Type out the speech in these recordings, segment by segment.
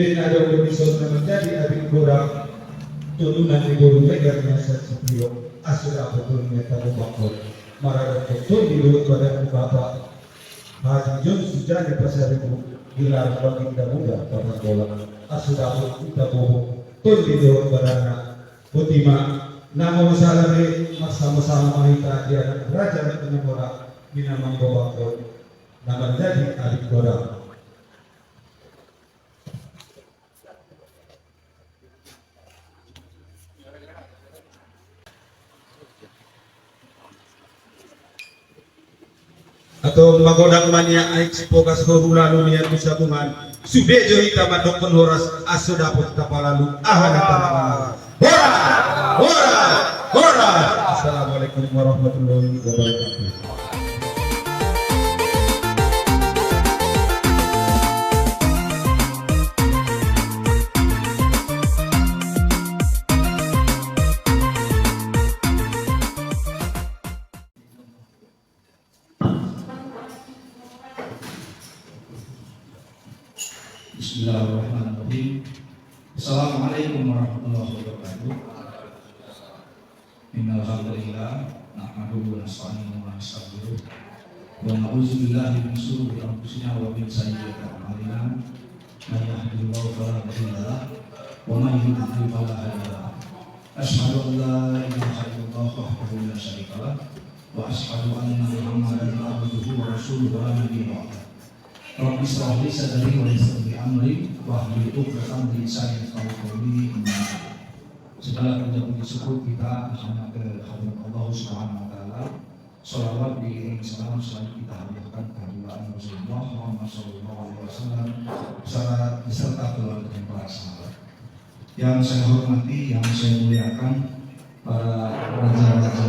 ada episode na menjadi abing kurang turunan di bulu legarnya sesepio asura betulnya tamu bakor marah betul di luar badan bapak Haji John sudah di pasar ibu gelar bagi kita muda pada bola asura kita bobo tun di luar badan Butima nama masalah ni masa-masa mahita dia raja dengan orang minamang bakor nama jadi adik orang. Atau magodak mania aik pokas horula lunia bisa bungan subejo hita madokon horas aso dapot tapalalu ahana tanah hora hora hora. Assalamualaikum warahmatullahi wabarakatuh. Bismillahirrahmanirrahim. Assalamualaikum warahmatullahi wabarakatuh. Innal hamdalillah nahmaduhu wa nasta'inuhu wa nastaghfiruh wa na'udzu billahi min shururi anfusina wa min sayyiati a'malina. May yahdihillahu fala mudilla lahu wa may yudlil fala hadiya lahu. Asyhadu an la ilaha illallah wahdahu la syarika lahu wa asyhadu anna Muhammadan abduhu wa rasuluhu la nabiyya ba'dahu. Rabbi shrah li sadri wa yassir li amri wahlul 'uqdatam min lisani yafqahu qawli. Segala puja puji syukur kita hanya kehadirat Allah Subhanahu wa taala. Shalawat diiringi salam selalu kita haturkan kehadirat Rasulullah Muhammad sallallahu alaihi wasallam beserta keluarga dan para sahabat. Yang saya hormati, yang saya muliakan para raja-raja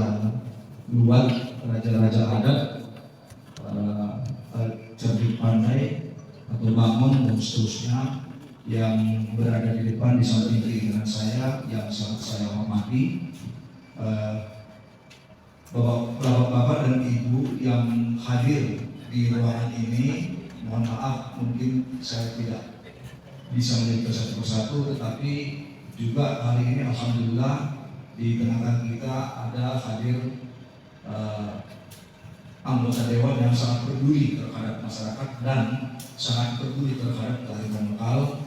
luar, raja-raja adat, cerdik pandai atau bangun dan seterusnya yang berada di depan di samping kiri kanan saya yang sangat saya hormati, bapak-bapak dan ibu yang hadir di ruangan ini. Mohon maaf mungkin saya tidak bisa melihat satu persatu, tetapi juga hari ini alhamdulillah di tengah-tengah kita ada hadir anggota dewan yang sangat peduli terhadap masyarakat dan sangat peduli terhadap kearifan lokal.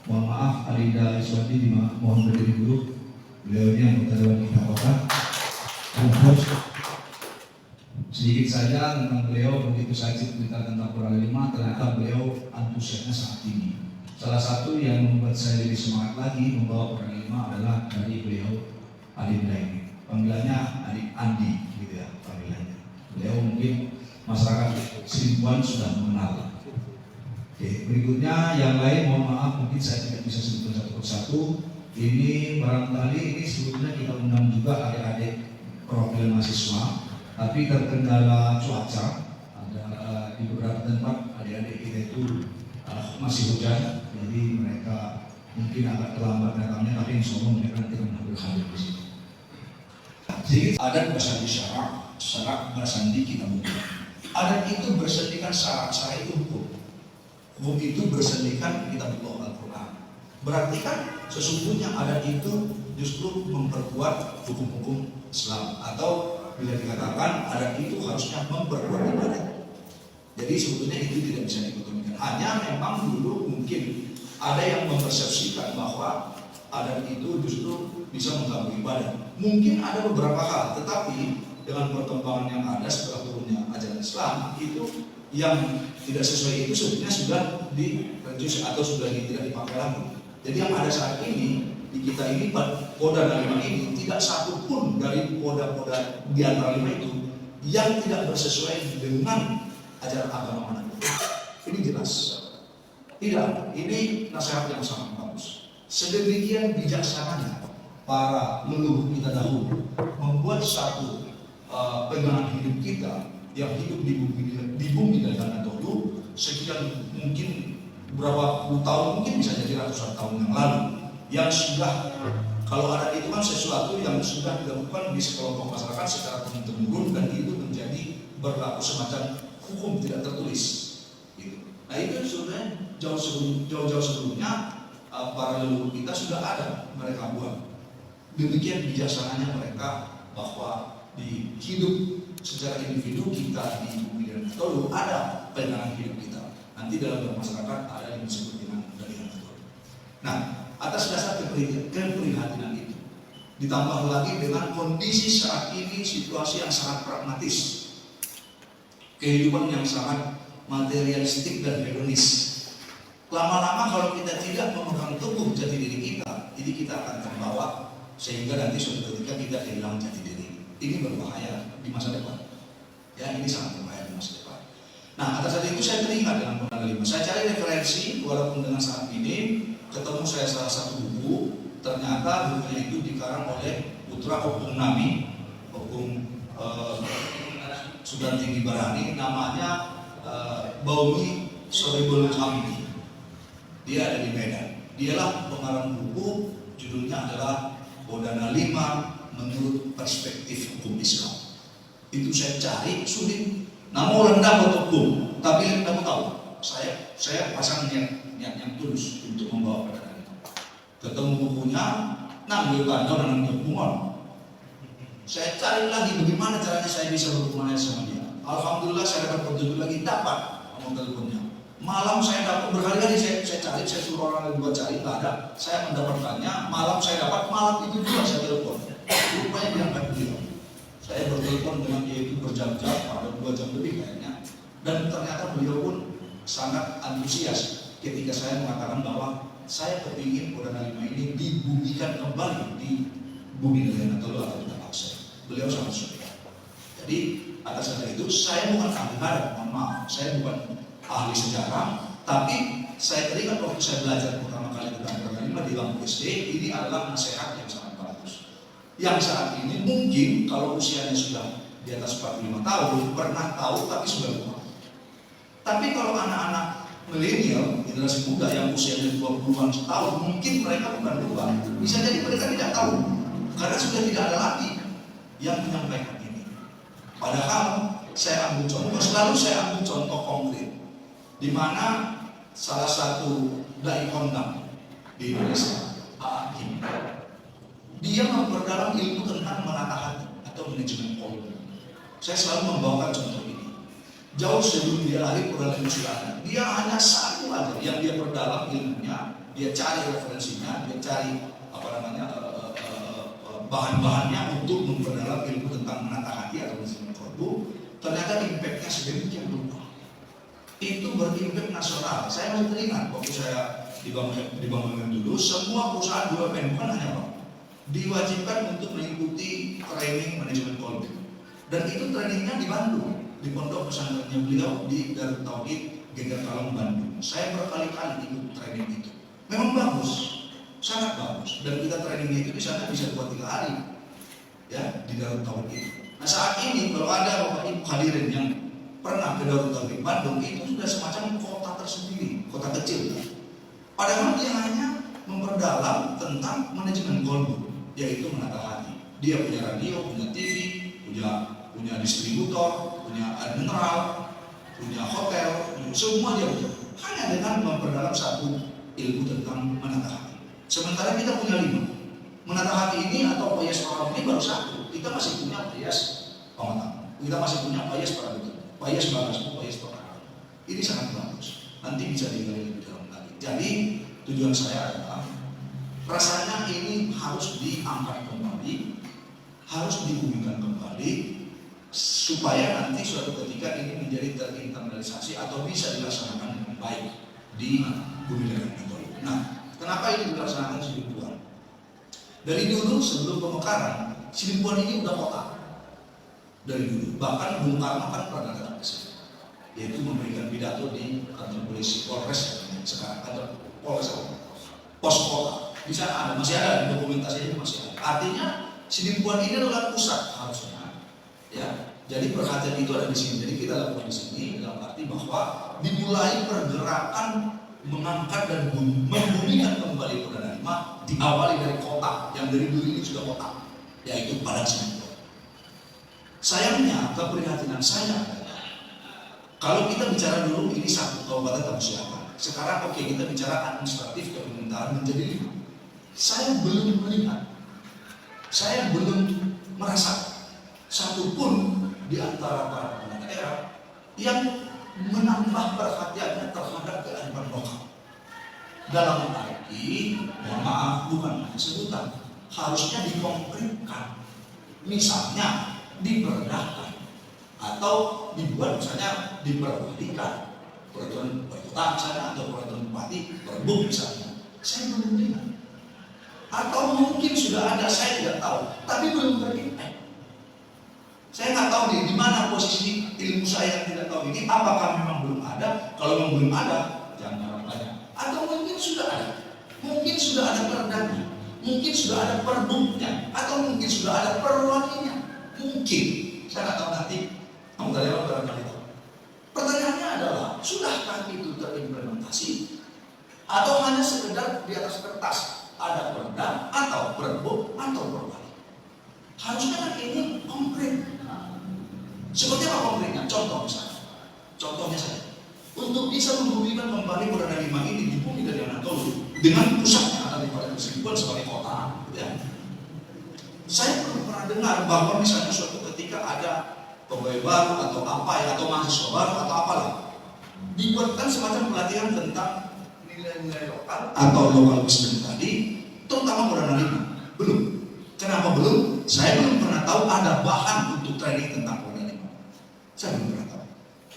Mohon maaf, Alida Iswati mohon berdiri dulu. Beliau ini anggota dewan kita kota. Sedikit saja tentang beliau, begitu saya cerita tentang Pura 5, ternyata beliau antusiasnya sangat tinggi. Salah satu yang membuat saya lebih semangat lagi membawa Pura 5 adalah dari beliau Adinda ini. Panggilannya Adik Andi, gitu ya panggilannya. Beliau mungkin masyarakat Seribuan sudah mengenal. Oke, berikutnya yang lain mohon maaf mungkin saya tidak bisa sebutkan satu persatu. Ini barangkali ini sebetulnya kita undang juga adik-adik perwakilan mahasiswa, tapi terkendala cuaca. Ada di beberapa tempat adik-adik kita itu masih hujan, jadi mereka mungkin agak terlambat datangnya, tapi insya Allah mereka tidak hadir di sini. Jadi adat bersandi syarak bersandi kita bukan. Adat itu bersandikan syarak itu hukum. Hukum itu bersandikan kitab Allah Al-Quran. Berarti kan sesungguhnya adat itu justru memperkuat hukum-hukum Islam, atau bila dikatakan adat itu harusnya memperkuat ibadat. Jadi sebetulnya itu tidak bisa dikotomikan. Hanya memang dulu mungkin ada yang mempersepsikan bahwa adat itu justru bisa mengganggu ibadah. Mungkin ada beberapa hal, tetapi dengan perkembangan yang ada setelah turunnya ajaran Islam, itu yang tidak sesuai itu sebenarnya sudah direjus atau sudah tidak dipakai lagi. Jadi yang ada saat ini di kita ini Poda 5 ini tidak satu pun dari poda-poda di antara 5 itu yang tidak bersesuaian dengan ajaran agama manapun. Ini jelas. Tidak, ini nasihat yang sangat bagus. Sedemikian bijaksananya para leluhur kita dahulu membuat satu pegangan hidup kita yang hidup di bumi dari tanah dahulu sekian mungkin berapa puluh tahun, mungkin bisa jadi ratusan tahun yang lalu, yang sudah, kalau adat itu kan sesuatu yang sudah dilakukan di sekelompok masyarakat secara turun-temurun dan itu menjadi berlaku semacam hukum tidak tertulis gitu. Nah itu sebenarnya jauh-jauh sebelumnya para leluhur kita sudah ada mereka buat. Demikian bijaksananya mereka bahwa di hidup secara individu kita di bumi dan Tolu ada pegangan hidup kita. Nanti dalam bermasyarakat ada yang disebut dengan dari Tolu. Nah, atas dasar keprihatinan itu, ditambah lagi dengan kondisi saat ini, situasi yang sangat pragmatis, kehidupan yang sangat materialistik dan hedonis. Lama-lama kalau kita tidak memegang teguh jati diri kita, ini kita akan terbawa sehingga nanti suatu ketika kita kehilangan jati diri. Ini berbahaya di masa depan. Ya, ini sangat berbahaya di masa depan. Nah, atas dasar itu saya teringat dengan Purnama 5. Saya cari referensi, walaupun dengan saat ini ketemu saya salah satu buku, ternyata bukunya itu dikarang oleh putra Opung Nami, Opung Sudan Tinggi Barani, namanya Baumi Sohibul Hamidi. Dia ada di Medan. Dialah pengarang buku, judulnya adalah Bodana 5 menurut perspektif hukum Islam. Itu saya cari sulit. Namun rendah hukum, tapi kamu tahu, saya pasang niat yang tulus untuk membawa pada itu. Ketemu bukunya, ngambil kandang dan hubungan. Saya cari lagi bagaimana caranya saya bisa berhubungan sama dia. Alhamdulillah saya dapat petunjuk lagi, dapat nomor teleponnya. Malam saya dapat berkali-kali saya cari, saya suruh orang lain buat cari, nggak ada. Saya mendapatkannya, malam saya dapat, malam itu juga saya telepon. Rupanya diangkat beliau. Saya bertelepon dengan dia itu berjam-jam, ada 2 jam lebih kayaknya. Dan ternyata beliau pun sangat antusias ketika saya mengatakan bahwa saya kepingin Bodana 5 ini dibumikan kembali di bumi negara Tolu atau tempat saya. Beliau sangat suka. Jadi atas dasar itu saya bukan ahli hadap, mohon maaf, saya bukan ahli sejarah, tapi saya teringat waktu saya belajar pertama kali tentang Bodana 5 di bangku SD, ini adalah nasihat yang sangat bagus. Yang saat ini mungkin kalau usianya sudah di atas 45 tahun, pernah tahu tapi sudah lupa. Tapi kalau anak-anak milenial, generasi muda yang usianya 20-an tahun, mungkin mereka bukan lupa. Bisa jadi mereka tidak tahu, karena sudah tidak ada lagi yang menyampaikan ini. Padahal saya ambil contoh, selalu saya ambil contoh konkret, di mana salah satu dai kondang di Indonesia, Hakim, dia memperdalam ilmu tentang menata hati atau manajemen kolbu. Saya selalu membawakan contoh ini. Jauh sebelum dia lahir perdalam ilmu, dia hanya satu aja yang dia perdalam ilmunya, dia cari referensinya, dia cari bahan-bahannya untuk memperdalam ilmu tentang menata hati atau manajemen kolbu. Ternyata impactnya sedemikian rupa. Itu berimpact nasional. Saya masih teringat waktu saya di Bangunan dulu, semua perusahaan BUMN bukan hanya Bank, diwajibkan untuk mengikuti training manajemen kolbu. Dan itu trainingnya di Bandung, di pondok pesantrennya beliau di Darut Tauhid Geger Kalong Bandung. Saya berkali-kali ikut training itu. Memang bagus, sangat bagus. Dan kita training itu di sana bisa 2-3 hari, ya, di Darut Tauhid itu. Nah saat ini kalau ada Bapak Ibu hadirin yang pernah ke Darut Tauhid Bandung, itu sudah semacam kota tersendiri, kota kecil. Padahal dia hanya memperdalam tentang manajemen kolbu, yaitu menata hati. Dia punya radio, punya TV, punya distributor, punya air mineral, punya hotel, semua dia punya. Hanya dengan memperdalam satu ilmu tentang menata hati. Sementara kita punya 5. Menata hati ini atau Payas Orang ini baru 1. Kita masih punya Payas Pengatang. Kita masih punya Payas Parabetul, Payas Bagasmu, Payas Pengatang. Ini sangat bagus. Nanti bisa digali lebih dalam lagi. Jadi tujuan saya adalah rasanya ini harus diangkat kembali, harus dibumikan kembali, supaya nanti suatu ketika ini menjadi terinternalisasi atau bisa dilaksanakan dengan baik di bumi dan itu. Nah, kenapa ini dilaksanakan Sidimpuan? Dari dulu sebelum pemekaran, Sidimpuan ini udah kota. Dari dulu, bahkan Bung Karno kan pernah datang ke sini, yaitu memberikan pidato di kantor polisi Polres sekarang, kantor Polres pos kota. Di sana ada, masih ada, di dokumentasi ini masih ada. Artinya Sidimpuan ini adalah pusat harusnya, ya. Jadi perhatian itu ada di sini. Jadi kita lakukan di sini dalam arti bahwa dimulai pergerakan mengangkat dan membumikan kembali Bodana 5 diawali dari kota yang dari dulu ini sudah kota, yaitu Padang Sidimpuan. Sayangnya keprihatinan saya adalah kalau kita bicara dulu ini satu Kabupaten Tamu Selatan. Sekarang oke, kita bicara administratif kepemerintahan menjadi 5. Saya belum melihat, saya belum merasa satupun di antara para kepala daerah yang menambah perhatiannya terhadap kearifan lokal. Dalam arti, mohon maaf, bukan hanya sebutan, harusnya dikonkretkan. Misalnya diperdahkan atau dibuat misalnya diperwalikan peraturan wali kota misalnya atau peraturan bupati perbuk misalnya. Saya belum melihat. Atau mungkin sudah ada, saya tidak tahu, tapi belum terimpact. Saya nggak tahu nih di mana posisi ilmu saya yang tidak tahu ini. Apakah memang belum ada? Kalau memang belum ada, jangan harap banyak. Atau mungkin sudah ada, mungkin sudah ada perdana, mungkin sudah ada perbuknya, atau mungkin sudah ada perwalinya. Mungkin, saya nggak tahu nanti. Anggota dewan barangkali tahu. Pertanyaannya adalah, sudahkah itu terimplementasi? Atau hanya sekedar di atas kertas? Ada perda atau perbuk atau perwali. Harusnya kan ini konkret. Seperti apa konkretnya? Contoh misalnya. Contohnya saya. Untuk bisa menghubungkan kembali Perdana 5 ini di bumi dari Anatolu dengan pusatnya ada di Pada Persikuan sebagai kota. Ya. Saya belum pernah dengar bahwa misalnya suatu ketika ada pegawai baru atau apa ya, atau mahasiswa baru atau apalah, dibuatkan semacam pelatihan tentang nilai-nilai lokal atau local wisdom tadi, terutama Perdana 5. Belum. Kenapa belum? Saya belum pernah tahu ada bahan untuk training tentang Perdana 5. Saya belum pernah tahu.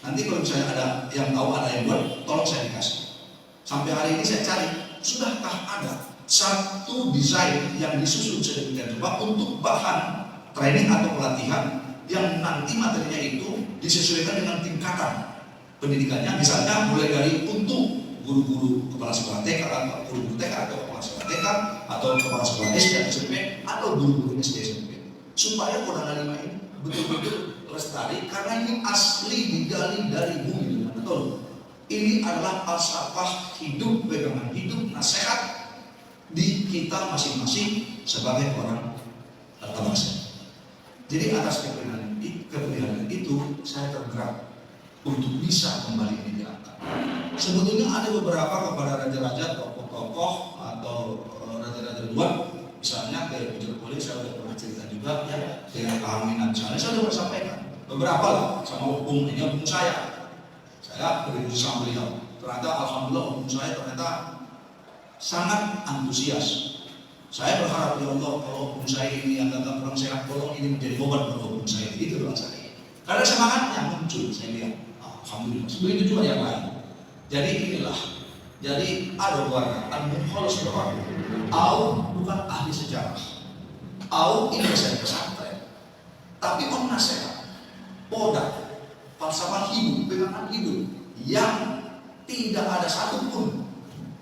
Nanti kalau misalnya ada yang tahu, ada yang buat, tolong saya dikasih. Sampai hari ini saya cari, sudahkah ada satu desain yang disusun sedemikian rupa untuk bahan training atau pelatihan yang nanti materinya itu disesuaikan dengan tingkatan pendidikannya, misalnya mulai dari untuk guru-guru kepala sekolah TK atau guru-guru TK atau kepala sekolah TK atau kepala sekolah SD atau SMP atau guru-guru SD SMP, supaya Perdana 5 ini betul-betul lestari karena ini asli digali dari bumi. Betul. Ini adalah falsafah hidup, pegangan hidup, nasihat di kita masing-masing sebagai orang bangsa. Jadi atas keprihatinan itu saya tergerak untuk bisa kembali ini diangkat. Sebetulnya ada beberapa kepada raja-raja, tokoh-tokoh atau raja-raja luar, misalnya kayak Bujur Poli, saya sudah pernah cerita juga ya, dengan kehamilan misalnya saya sudah sampaikan beberapa lah sama opung saya berdiskusi sama beliau. Ternyata alhamdulillah opung saya ternyata sangat antusias. Saya berharap ya Allah, kalau opung saya ini yang agak kurang sehat, tolong ini menjadi obat buat opung saya. Itu doang saya. Karena semangatnya muncul, saya lihat. Alhamdulillah. Begitu juga yang lain. Jadi inilah. Jadi ada warna al-mukhalas berwarna. Au bukan ahli sejarah. Au ini saya pesantren. Tapi om nasihat, poda, falsafah hidup, pegangan hidup yang tidak ada satupun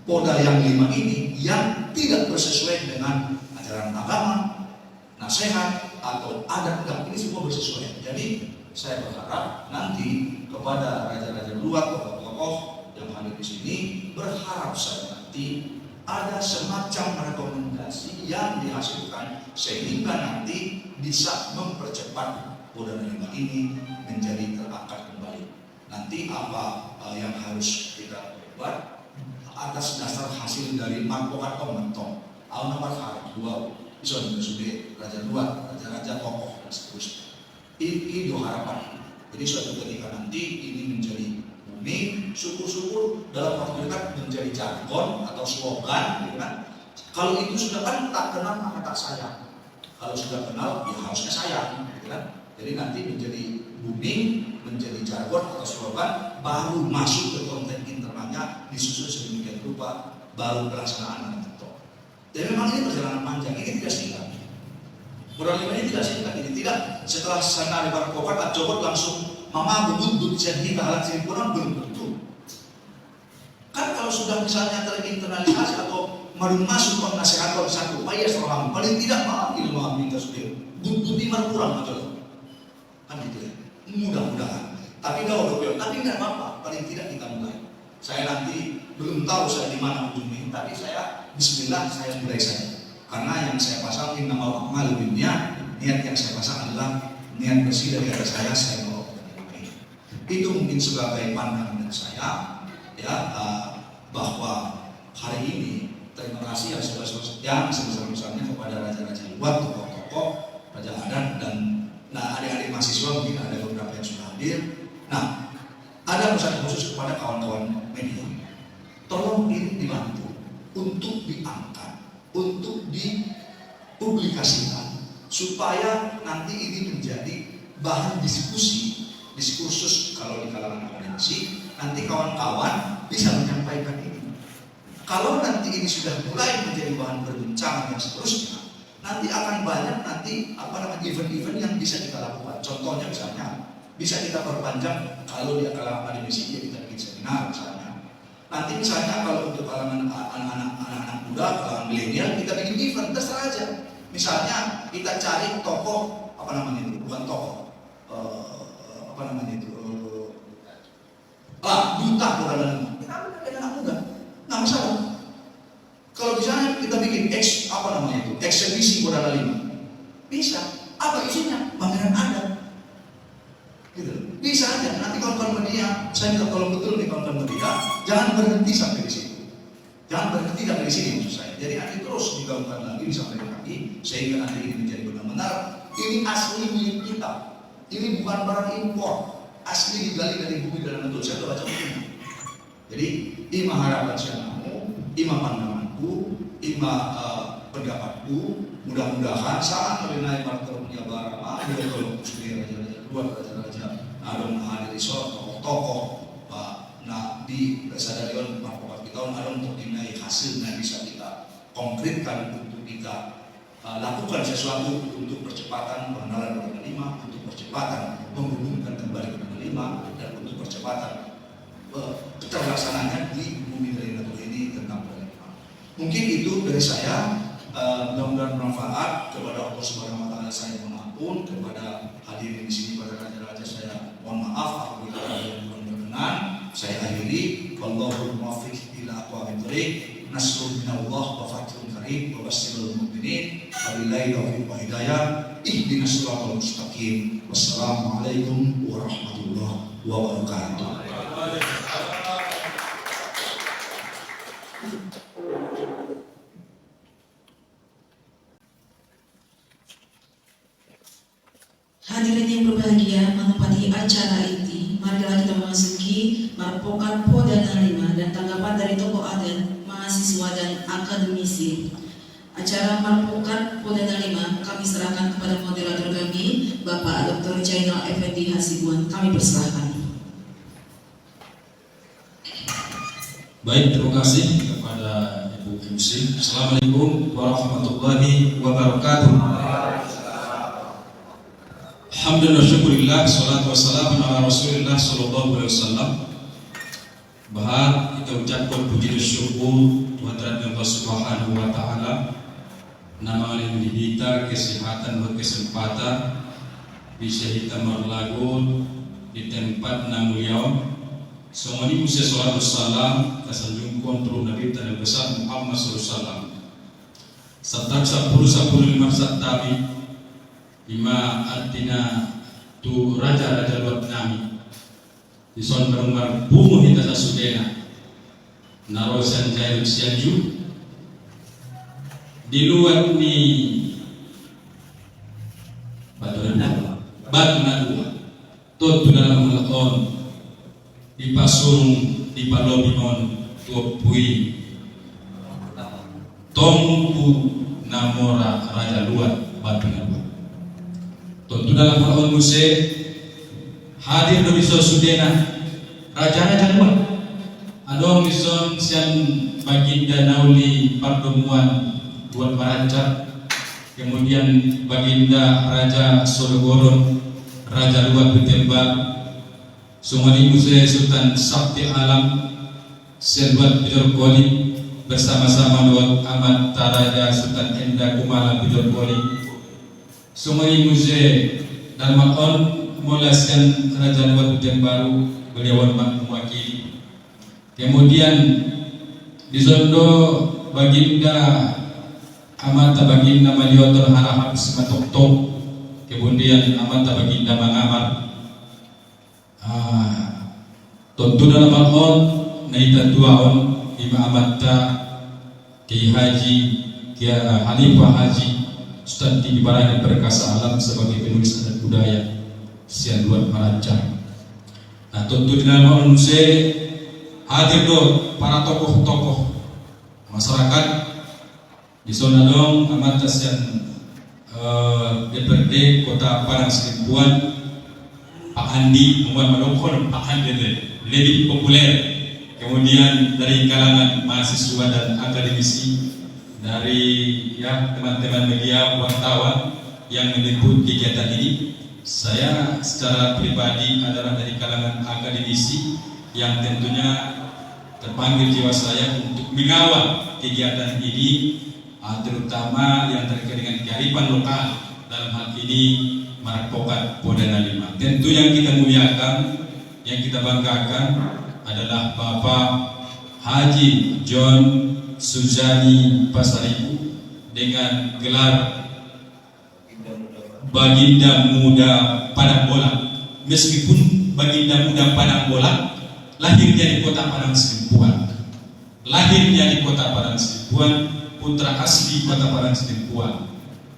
poda yang 5 ini yang tidak bersesuaian dengan ajaran agama, nasihat atau adat. Ini semua bersesuaian. Jadi saya berharap nanti kepada raja-raja luar, tokoh-tokoh yang hadir di sini, berharap saya nanti ada semacam rekomendasi yang dihasilkan sehingga nanti bisa mempercepat Perdana 5 ini menjadi terangkat kembali. Nanti apa yang harus kita buat atas dasar hasil dari marpokan mentong, nomor harap dua, bisa sudah raja luar, raja-raja tokoh dan seterusnya. Itu harapan. Jadi suatu ketika nanti ini menjadi booming, syukur-syukur dalam waktu dekat menjadi jargon atau slogan, gitu kan? Kalau itu sudah kan tak kenal maka tak sayang. Kalau sudah kenal ya harusnya sayang, gitu kan? Jadi nanti menjadi booming, menjadi jargon atau slogan, baru masuk ke konten internalnya, disusun sedemikian rupa, baru pelaksanaan dan tentu. Jadi memang ini perjalanan panjang, ini tidak singkat. Perdana 5 ini tidak singkat, ini tidak setelah sana ada barkokan, Joko langsung mama bubut jadi tahalan sini kurang belum tentu. Kan kalau sudah misalnya terinternalisasi atau baru masuk ke nasihat kalau satu upaya seorang paling tidak maaf ilmu minta sudah bukti kurang betul. Kan gitu ya. Mudah-mudahan. Tapi kalau tapi nggak apa-apa, paling tidak kita mulai. Saya nanti belum tahu saya di mana ujungnya, tapi saya Bismillah saya mulai saja. Karena yang saya pasang ini nama amal dunia, niat yang saya pasang adalah niat bersih dari hati saya bawa ke dunia ini. Itu mungkin sebagai pandangan saya, ya bahwa hari ini terima kasih yang sebesar-besarnya kepada raja-raja luar, tokoh-tokoh, raja adat, dan adik-adik mahasiswa mungkin ada beberapa yang sudah hadir. Nah, ada pesan khusus kepada kawan-kawan media. Tolong ini dibantu untuk diangkat, untuk dipublikasikan, supaya nanti ini menjadi bahan diskursus kalau di kalangan akademisi. Nanti kawan-kawan bisa menyampaikan ini. Kalau nanti ini sudah mulai menjadi bahan perbincangan yang seterusnya, nanti akan banyak event-event yang bisa kita lakukan. Contohnya misalnya bisa kita perpanjang kalau di kalangan akademisi ya kita bikin seminar misalnya. Nanti misalnya kalau untuk kalangan anak-anak muda, kalangan milenial, kita bikin event, terserah aja. Misalnya kita cari tokoh bukan tokoh, duta Boda 5. Kita ambil dari anak muda, nggak masalah. Kalau misalnya kita bikin eksebisi Boda 5, bisa. Apa isinya? Pameran adat. Gitu. Bisa aja. Nanti kawan-kawan media, saya minta tolong betul nih kawan-kawan media, jangan berhenti sampai di situ. Jangan berhenti sampai di sini maksud saya. Jadi nanti terus digaungkan lagi, disampaikan lagi, sehingga nanti ini menjadi benar-benar ini asli milik kita. Ini bukan barang impor, asli digali dari bumi dalam bentuk. Saya sudah baca bukunya. Jadi ima harapan sianamu, ima pandanganku, ima pendapatku, mudah-mudahan saat melinai martabatnya barama, dia kalau kusri raja-raja luar, raja-raja ada menghadiri tokoh-tokoh, di kesadaran Bapak kita ada untuk dinilai hasil yang bisa kita konkretkan untuk kita lakukan sesuatu untuk percepatan pengenalan Boda 5, untuk percepatan menghubungkan kembali Boda 5, dan untuk percepatan terlaksananya di bumi dari Nato ini tentang Boda 5. Mungkin itu dari saya. Mudah-mudahan bermanfaat. Kepada Allah Subhanahu wa Ta'ala saya mohon ampun, kepada hadirin di sini pada raja-raja saya mohon maaf apabila ada yang kurang berkenan. Saya akhiri, wallahul muwaffiq ila aqwamit thoriq, nasrun minallah wa fathun qarib wa basyiril mu'minin wabillahi taufiq wa hidayah, ihdinas siratal mustaqim. Wassalamualaikum warahmatullahi wabarakatuh. Hadirin yang berbahagia, menempati acara ini, marilah kita memasuki Marpokat Boda 5 dan tanggapan dari tokoh adat, mahasiswa dan akademisi. Acara Marpokat Boda 5 kami serahkan kepada moderator kami, Bapak Dr. Jainal Effendi Hasibuan. Kami persilahkan. Baik, terima kasih kepada Ibu MC. Assalamualaikum warahmatullahi wabarakatuh. Alhamdulillah, syukurillah, salatu wassalamu ala rasulillah sallallahu alaihi wasallam. Bahar kita ucapkan puji dan syukur kehadirat Allah Subhanahu wa Ta'ala, nama yang kita kesehatan dan kesempatan bisa kita merlagun di tempat namuliau. Semua ini musia salatu wassalam kasanjung kontrol Nabi Tanah Besar Muhammad sallallahu alaihi wasallam. Serta 10 satami lima artinya tu raja-raja luar nami di son berumar bumu hita sasudena narosan jairut sianju di luar ni batu nadua tot dalam melakon di pasurung di palobimon tuopui tongku namora raja luar batu nadua. Tentu dalam hal muse hadir di sudena raja-raja luar. Adong mison siang baginda nauli pertemuan buat merancang. Kemudian baginda Raja Sologoron, Raja luar ditembak. Sumani muse Sultan Sakti Alam Serbat Bidor Koli bersama-sama dengan Amat Taraja Sultan Enda Kumala Bidor Koli. Sumai muse dan makon mulaskan Raja Luar Hujan Baru beliau mewakili. Kemudian di Zondo baginda amata baginda Maliotor Harahap Simatoktok. Kemudian amata baginda Mangamar. Tentu dalam makon naita tuaon bima amatta Kiai Haji Kiai Hanifah Haji Ustadz Tibi Barani Perkasa Alam sebagai penulis adat budaya sian luar merancang. Nah, tentu dengan manusia hadir do para tokoh-tokoh masyarakat di zona dong amat sian DPRD Kota Padang Sidempuan, Pak Andi Muhammad Malokon, Pak Andi lebih populer. Kemudian dari kalangan mahasiswa dan akademisi, dari ya teman-teman media wartawan yang meliput kegiatan ini, saya secara pribadi adalah dari kalangan akademisi yang tentunya terpanggil jiwa saya untuk mengawal kegiatan ini, terutama yang terkait dengan kearifan lokal, dalam hal ini Marepokat Podana 5. Tentu yang kita muliakan, yang kita banggakan adalah Bapak Haji John Suzani Pasaribu dengan gelar Baginda Muda Padang Bola. Meskipun Baginda Muda Padang Bola lahirnya di kota Padang Sidempuan, putra asli kota Padang Sidempuan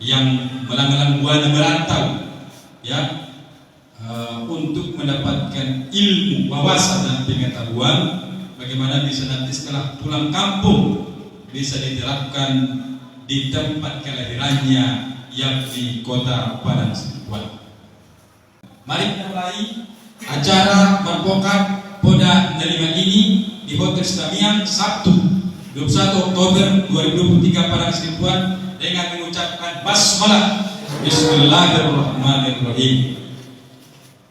yang melang-lang buana merantau ya untuk mendapatkan ilmu, wawasan dan pengetahuan bagaimana bisa nanti setelah pulang kampung bisa diterapkan di tempat kelahirannya yang di kota Padang Sidempuan. Mari kita mulai acara Marepokat Poda 5 ini di Hotel Stamian Sabtu 21 Oktober 2023 Padang Sidempuan dengan mengucapkan basmalah Bismillahirrahmanirrahim.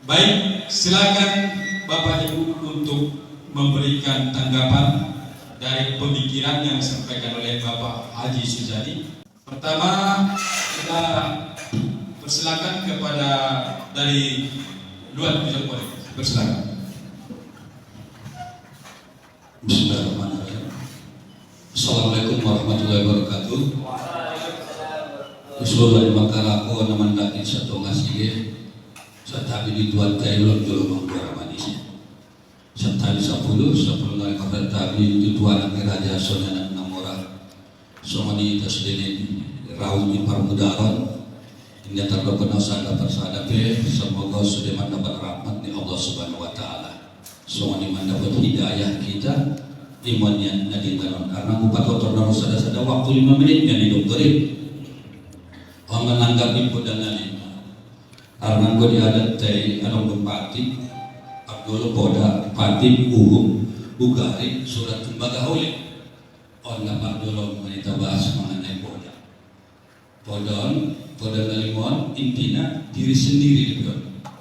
Baik, silakan Bapak Ibu untuk memberikan tanggapan dari pemikiran yang disampaikan oleh Bapak Haji Suzani. Pertama, kita persilakan kepada dari luar Bidang Politik. Persilakan. Bismillahirrahmanirrahim. Assalamualaikum warahmatullahi wabarakatuh. Usul makalako naman natin sa tungasige sa tabi di tuan tayo jolo mangdara manisya. Sa tali 10 na kapatabi di tuan ang raja sonanan namora. So manitas din raul di parmudaron. Hindi terdapat nasada persadape semoga sudah mendapat rahmat ni Allah Subhanahu wa taala. So mani mendapat hidayah kita imannya nadinganon karena upat kotor dan sada waktu 5 menit yang didokterin. Ang menanggapi Podana 5 karena ko diadat tay anong bupati Abdul Poda Pati Uhum Bugari surat tembaga huli on na pagdulong manita bahas mengenai Poda Podana 5 intinya diri sendiri di Podana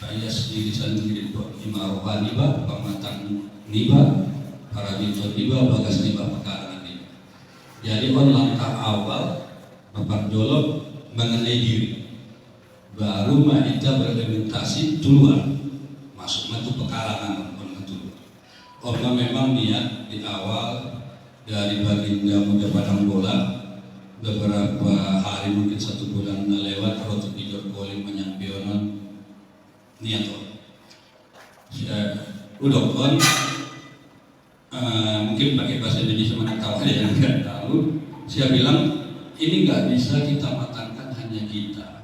kaya diri sendiri di Podana imaroha niba pamatang niba para bintot niba bagas niba pekarangan niba. Jadi on langkah awal Pagdolog mengenai diri baru kita berimplementasi keluar masuk itu pekarangan karena memang niat di awal dari Baginda Muda Padang Bola beberapa hari mungkin 1 bulan lewat untuk tidur koling menyampionan niat udah kon mungkin pakai bahasa Indonesia mana tahu ada yang nggak tahu. Saya bilang ini nggak bisa kita matangkan hanya kita.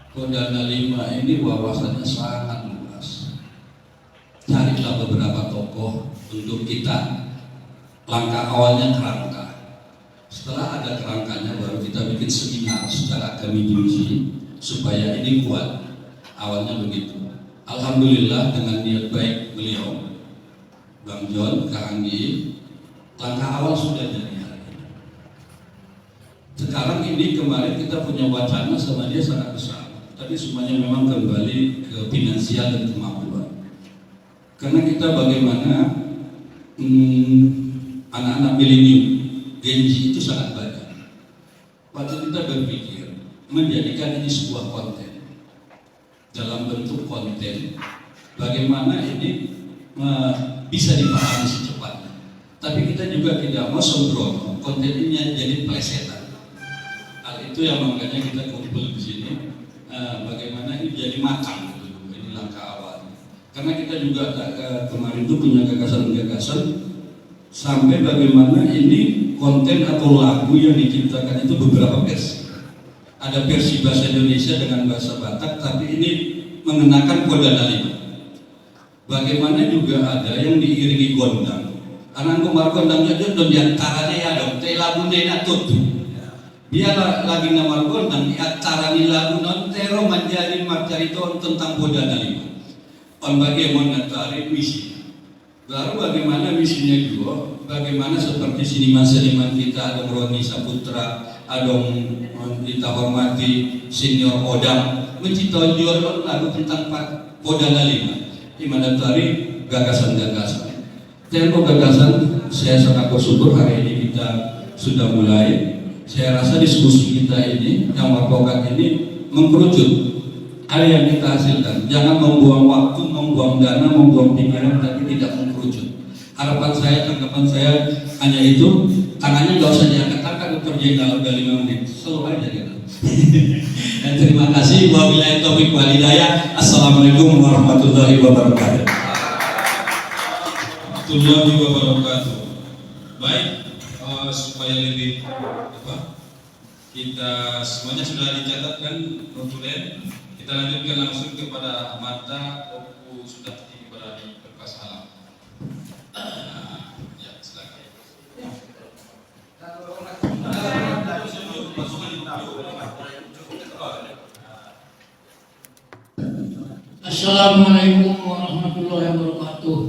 Podana 5 ini wawasannya sangat luas. Carilah beberapa tokoh untuk kita. Langkah awalnya kerangka. Setelah ada kerangkanya baru kita bikin seminar secara akademisi supaya ini kuat. Awalnya begitu. Alhamdulillah dengan niat baik beliau, Bang John, Kang Anggi, langkah awal sudah jadi. Sekarang ini kemarin kita punya wacana sama dia sangat besar, tapi semuanya memang kembali ke finansial dan kemampuan. Karena kita bagaimana anak-anak milenium, Gen Z itu sangat banyak. Waktu kita berpikir menjadikan ini sebuah konten dalam bentuk konten, bagaimana ini bisa dipahami secepatnya. Tapi kita juga tidak mau sembrono konten ini jadi plesetan. Itu yang makanya kita kumpul di sini bagaimana ini jadi matang gitu. Ini langkah awal karena kita juga kemarin itu punya gagasan-gagasan sampai bagaimana ini konten atau lagu yang diciptakan itu beberapa versi. Ada versi bahasa Indonesia dengan bahasa Batak, tapi ini mengenakan Kodana 5. Bagaimana juga ada yang diiringi gondang. Anak kumar gondangnya itu dan diantaranya ya dong, teh lagu nena tutu. Dia lagi nama gondang, diantaranya lagu non tero menjadi marcarito tentang Kodana 5. On bagaimana tarik misi. Lalu bagaimana misinya juga? Bagaimana seperti seniman-seniman kita, ada Roni Saputra, ada kita hormati Senior Odang, menciptakan juara lagu tentang Kodana 5. Di mana tadi gagasan-gagasan. Tempo gagasan, saya sangat bersyukur hari ini kita sudah mulai. Saya rasa diskusi kita ini, yang merupakan ini mengkerucut hal yang kita hasilkan. Jangan membuang waktu, membuang dana, membuang pikiran, tapi tidak mengkerucut. Harapan saya, tanggapan saya hanya itu. Tangannya nggak usah diangkat-angkat, Dr. Jenderal udah 5 menit. Selalu aja gitu. Dan terima kasih. Wabillahi taufiq wal hidayah. Assalamualaikum warahmatullahi wabarakatuh. Warahmatullahi wabarakatuh. Baik, supaya lebih kita semuanya sudah dicatatkan notulen. Kita lanjutkan langsung kepada Amanda Oku sudah tiba di Berkas Alam. Ya, silakan. Assalamualaikum warahmatullahi wabarakatuh.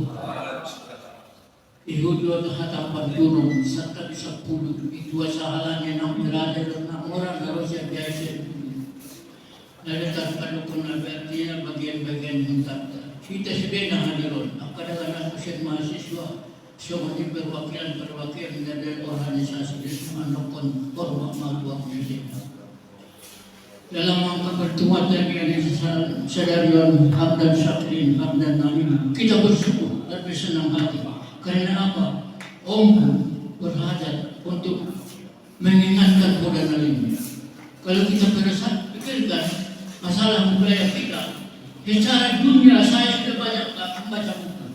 Ihud lo hatapan turun serta di 10 itu sahalannya nak berada dalam orang harus yang biasa dulu. Ada tanpa dukungan berarti bagian-bagian hentak. Kita sebenarnya hadiron. Kadang-kadang usia mahasiswa semua perwakilan dari organisasi di semua nokon hormat mabuang musik. Dalam angka pertemuan yang Sadarion Hamdan Syakrin, Hamdan Nalim, kita bersyukur dan bersenang hati. Karena apa? Om berhajat untuk mengingatkan Kodana 5. Kalau kita pikirkan masalah budaya kita, secara dunia saya sudah banyak membaca buku.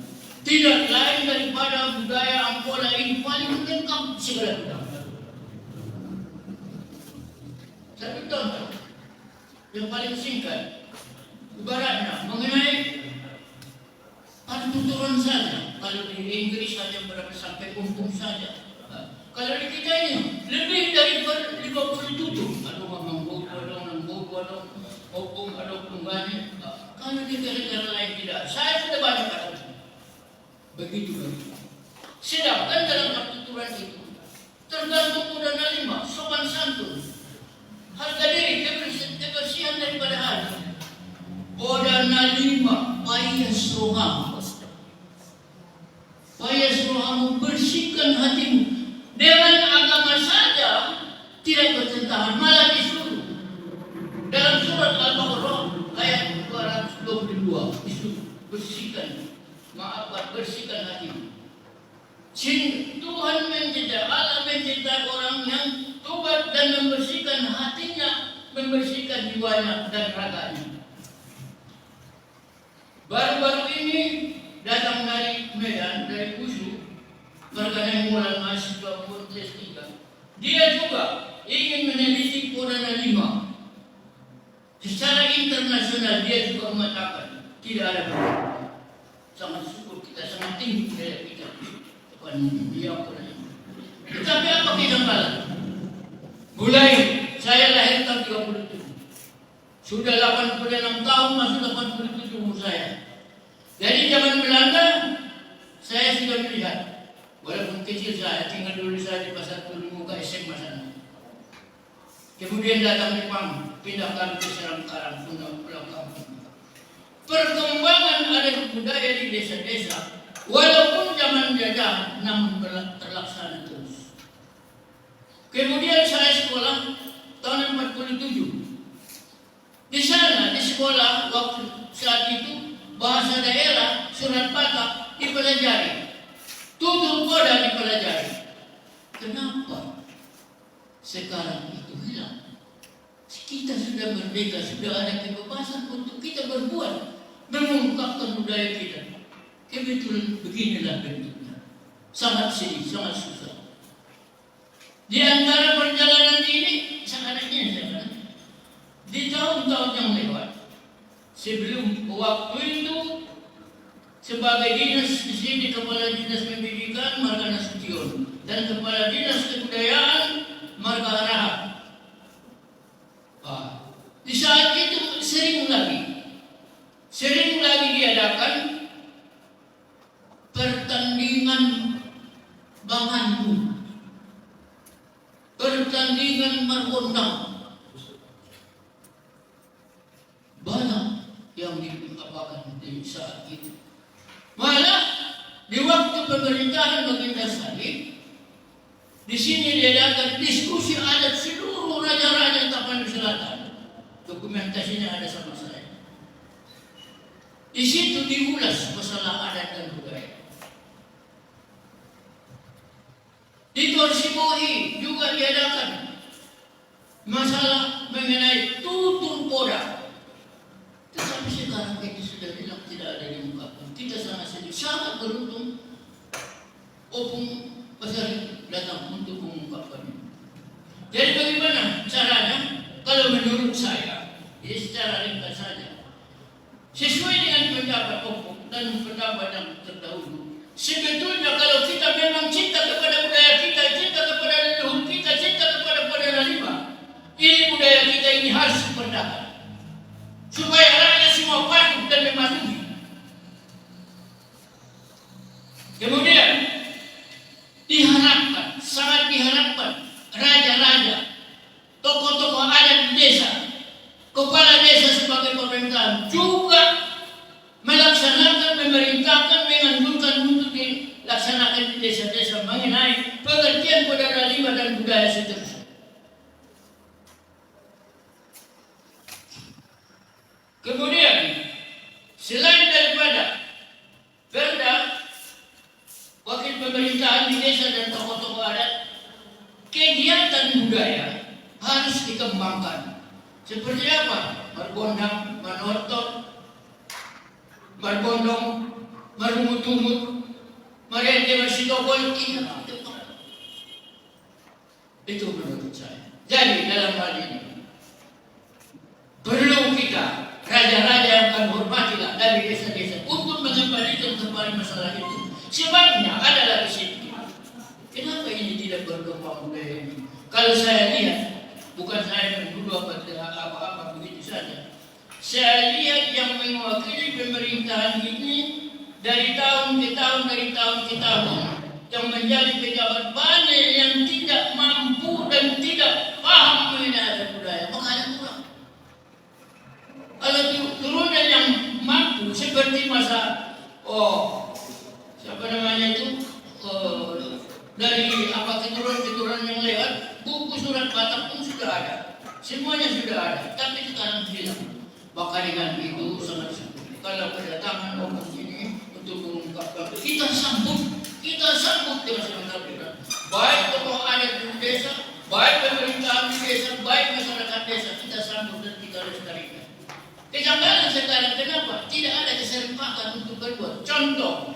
Tidak lain daripada budaya Angkola ini paling lengkap segala budaya. Satu contoh yang paling singkat, ibaratnya mengenai tuturan saja. Kalau di Inggris hanya berapa sampai untung saja. Kalau di kita ini lebih dari 57. Ada orang Bogo, ada orang Bogo, ada Opung, ada Punggani. Kalau di negara lain tidak. Saya sudah banyak kata begitu. Sedangkan dalam pertuturan itu tergantung Kodana 5, sopan santun, harga diri, kebersihan daripada hati. Kodana 5, payas roham. Payas roham bersihkan hatimu. Dengan agama saja tidak bertentangan, malah disuruh. Dalam surat Al-Baqarah ayat 222 disuruh bersihkan, bersihkan hatimu. Tuhan mencipta, Allah mencipta orang yang tobat dan membersihkan hatinya, membersihkan jiwanya dan raganya. Baru-baru ini datang dari Medan, dari Kusu, berkaitan mulai mahasiswa Pontius 3. Dia juga ingin meneliti Kodana 5. Secara internasional dia juga mengatakan tidak ada masalah. Sangat syukur kita, sangat tinggi budaya kita. Dia Kodana 5. Tetapi apa kita malah? Mulai saya lahir tahun 37. Sudah 86 tahun masuk 87 umur saya. Jadi zaman Belanda saya sudah melihat, walaupun kecil saya tinggal dulu saya di Pasar Turi Muka SMA sana. Kemudian datang Jepang, pindah kami ke Serang-Karang, pulang kampung. Perkembangan ada budaya di desa-desa, walaupun zaman jajah namun terlaksana terus. Kemudian saya sekolah tahun 47. Di sana di sekolah waktu saat itu bahasa daerah, surat Batak dipelajari, tutur koda dipelajari. Kenapa sekarang itu hilang? Kita sudah merdeka, sudah ada kebebasan untuk kita berbuat, mengungkapkan budaya kita. Kebetulan beginilah bentuknya. sangat sedih, sangat susah. Di antara perjalanan ini, sebenarnya di tahun-tahun yang lewat, sebelum waktu itu sebagai dinas di sini, kepala dinas pendidikan Marga Nasution dan kepala dinas kebudayaan Marga Arahan. Di saat itu sering lagi diadakan pertandingan bangandu, pertandingan margondang. Banyak yang diapakan di saat itu. Malah di waktu pemerintahan Baginda Salim, di sini diadakan diskusi adat seluruh raja-raja Tapanuli Selatan. Dokumentasinya ada sama saya. Di situ diulas masalah adat dan budaya. Di Torsiboi juga diadakan masalah mengenai tutur poda. Tetapi sekarang itu sudah hilang, tidak ada di muka pun. Kita sangat beruntung Opung Pasar datang untuk mengungkapkannya. Jadi bagaimana caranya? Kalau menurut saya, ini secara ringkas saja, sesuai dengan pendapat Opung dan pendapat yang terdahulu, sebetulnya kalau kita memang cinta kepada budaya kita, cinta kepada leluhur kita, cinta kepada Lima, ini budaya kita ini harus diperdakan supaya rakyat semua patuh dan mematuhi. Kemudian diharapkan, sangat diharapkan raja-raja, tokoh-tokoh adat di desa, kepala desa sebagai pemerintahan juga melaksanakan, memerintahkan, menganjurkan untuk dilaksanakan di desa-desa mengenai pengertian pada Lima dan budaya seterusnya. Kemudian selain daripada Perda, wakil pemerintahan di desa dan tokoh-tokoh adat, kegiatan budaya harus dikembangkan. Seperti apa? Margondang, Manotot, Marbondong, Marumutumut, Marende, Masitokol, itu menurut saya. Jadi dalam hal ini perlu kita raja-raja yang akan hormatilah dari desa-desa untuk mengembalikan kembali masalah itu. Sebabnya adalah di situ. Kenapa ini tidak berkembang budaya ini? Kalau saya lihat, bukan saya menuduh apa-apa begitu saja. Saya lihat yang mewakili pemerintahan ini dari tahun ke tahun, yang menjadi pejabat banyak yang tidak mampu dan tidak paham mengenai budaya. Makanya kurang. Kalau turunnya yang mampu seperti masa dari keturunan yang lewat, buku surat Batak pun sudah ada, semuanya sudah ada, tapi sekarang hilang. Maka dengan itu sangat syukur kalau kedatangan orang ini untuk mengungkapkan, kita sambut dengan sebenar-benar. Baik tokoh adat di desa, baik pemerintahan di desa, baik masyarakat desa, kita sambut dan kita lestarikan. Kejanggalan sekarang kenapa? Tidak ada keserentakan untuk berbuat. Contoh,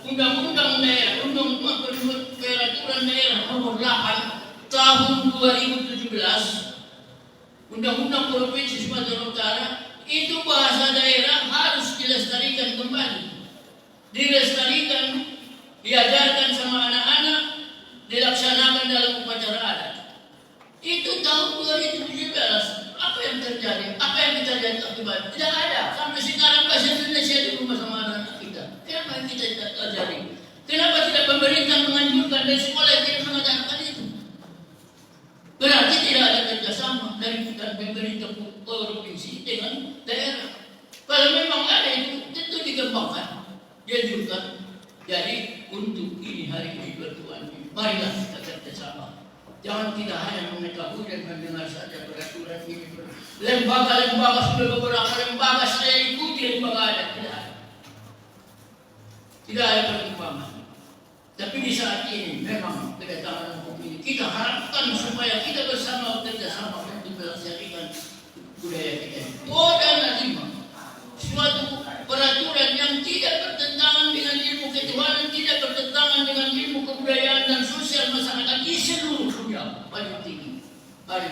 Undang-Undang Daerah, Undang-Undang Peraturan Daerah Nomor 8 Tahun 2017, Undang-Undang Provinsi Sumatera Utara, itu bahasa daerah harus dilestarikan kembali. Dilestarikan, diajarkan sama anak-anak, dilaksanakan dalam upacara adat. Itu tahun 2017. Apa yang terjadi? Apa yang kita lihat akibat? Tidak ada. Sampai sekarang bahasa Indonesia di rumah sama anak kita. Kenapa kita tidak ajari? Kenapa tidak pemerintah menganjurkan dari sekolah tidak mengajarkan itu? Berarti tidak ada kerjasama dari pemerintah provinsi dengan daerah. Kalau memang ada itu, tentu dikembangkan, dianjurkan. Jadi untuk ini hari ini bertuan, marilah kita kerjasama. Jangan tidak hanya mengetahui dan mendengar saja peraturan ini. Lembaga-lembaga sudah beberapa lembaga saya ikuti lembaga adat, tidak ada perkembangan. Tapi di saat ini memang kedatangan hukum ini kita harapkan supaya kita bersama kerjasama untuk melestarikan budaya kita. Poda Lima, suatu peraturan yang tidak bertentangan dengan ilmu ketuhanan, tidak bertentangan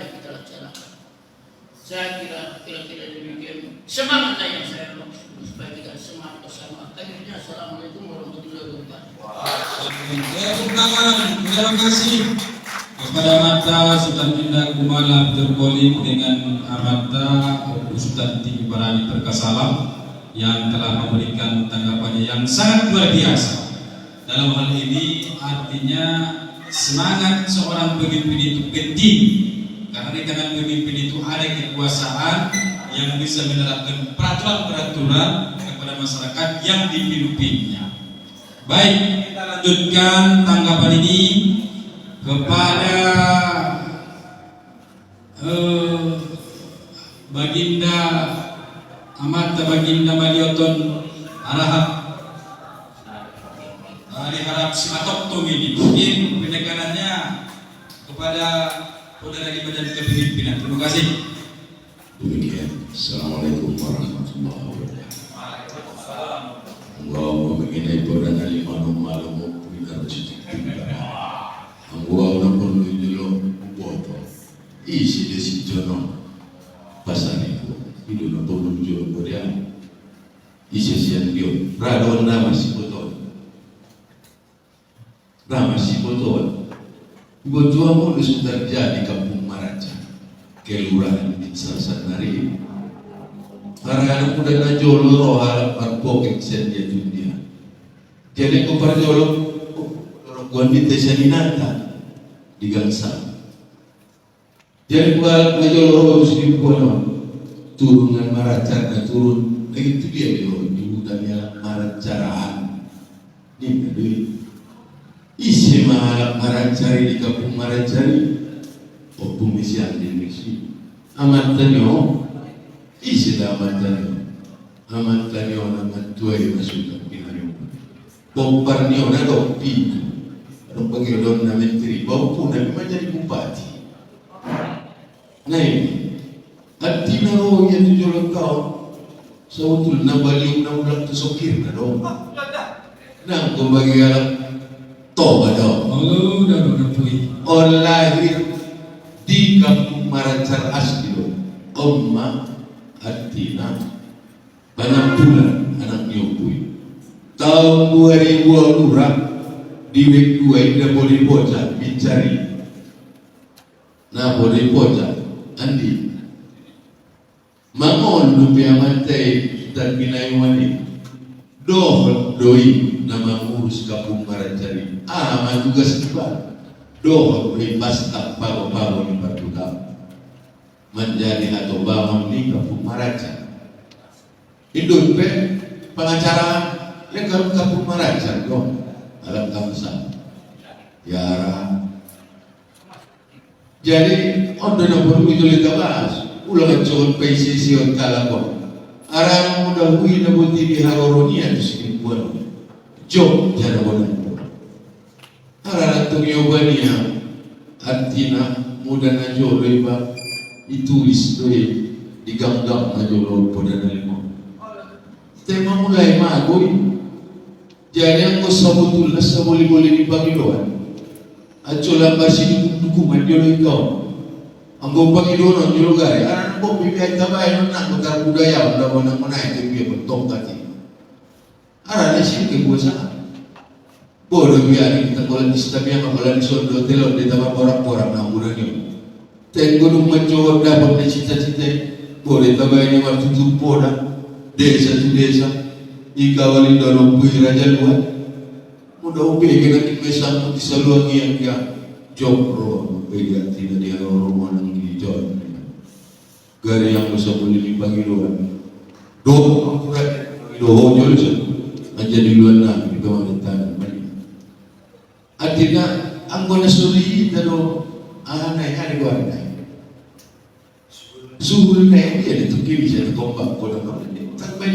ya kita laksanakan. Saya kira-kira demikian. Semangatlah yang saya maksud supaya kita semangat bersama. Akhirnya assalamualaikum warahmatullahi wabarakatuh. Terima kasih kepada Mata Sultan Indah Kumala Terpolim dengan Amata Sultan Tinggi Barani Perkasalam yang telah memberikan tanggapannya yang sangat luar biasa. Dalam hal ini artinya semangat seorang pemimpin itu penting, karena di tangan pemimpin itu ada kekuasaan yang bisa menerapkan peraturan-peraturan kepada masyarakat yang dipimpinnya. Baik, kita lanjutkan tanggapan ini kepada Baginda Amata Baginda Malioton Harap Simatok ini. Mungkin penekanannya kepada saudara di Badan Kepemimpinan. Terima kasih. Demikian. Assalamualaikum warahmatullahi wabarakatuh. Anggawa mengenai perdana lima malam kita bercerita. Anggawa nak perlu dulu buat isi desi jono pasal itu. Itu nak perlu jual berian. Isi sian dia. Radon nama si botol. Nama si botol. Botol pun sudah terjadi kampung Maraja. Kelurahan di Sasanari. Karena udah najolo roh harap arpokek sen dia dunia. Jadi ko parjolo orang di Tesaninata di Gangsa. Jadi ko najolo roh muslim ko turun dengan Maraja dan turun itu dia yo di hutannya Marajaraan. Ini duit. Isi Marajari di kampung Marajari. Pemisian di Indonesia. Amat tanyo, isi dah amat tanyo nama tuai masuk ke pinaryo. Pompar niyo na do pintu, anong pagilon na menteri, bawa pun na menjadi bupati. Nah ini, at tinaro yan yung jolong kau, sa utul na baliw na ulang tusokir na do. Nang kumbagi alam, toba do. Allah dah berpuji. Lahir di kampung Marajar asli Omma Atina banyak bulan anak nyopui tahun 2000 lurah di week 2 tidak boleh bocah mencari nah boleh bocah andi mamon lupa amantai dan binayuani doi nama ngurus kampung Marajari aman juga sekitar doh bebas tak pago-pago di Batuda menjadi atau bangun di kampung Maraja. Hidup pengacara legal kampung Maraja dong alam kamsa. Ya. Jadi ondo na perlu itu kita bahas. Ulang coba PCC on kalako. Arang muda hui na buti di haroronia tu sikit buat. Jom jangan bodoh. Arang tungiyobania artina muda na jolo iba itulis doi diganggang na jolo pada nalimo. Tema mulai magoy. Jadi ang sabutul na sa boli-boli ni Panginoon. At sula basi dukuman jolo ikaw. Ang Panginoon ang jolo gari. Arang po bibiyag tabay nun na magkar budaya wala mo nang manay ito biya pagtongkati. Arang na siya kibuasaan. Bodoh biar kita kalau istamia makan sondo telur di tempat orang-orang namunan itu. Tengok rumah jawab dapat cita-cita. Boleh tambah ini waktu tu poda desa tu desa. Ikawali dorong bui raja luar. Mudah ubi kena kita sambut di seluar yang dia jopro beda tidak dia orang orang di jauh. Gari yang besar boleh dibagi luar. Doh akurat doh jauh aja di luar nak di bawah tanah. Artinya anggona suri tado anai hari warna. Suhul naik dia itu bisa dikombak pada orang ini. Tapi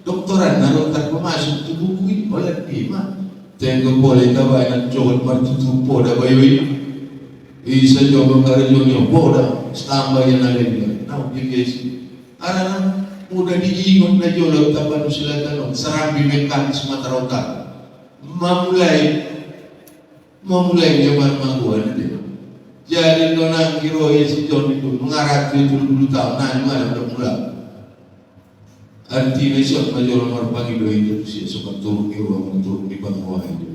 doktoran naruh tak masuk tubuh ini oleh lima. Tengok boleh tahu anak jawab martutu poda bayi. Isa jawab karjonya poda tambah yang lain. Nah guys, anak muda diingat na jawab tapan usilan serambi mekanis Sumatera Utara. Memulai zaman mangguan itu. Jadi nona kiro ya si John itu mengarah 70 tahun, nah ini ada udah mulai. Arti besok major nomor pagi dua itu sih sobat turun kiro turun di bawah itu.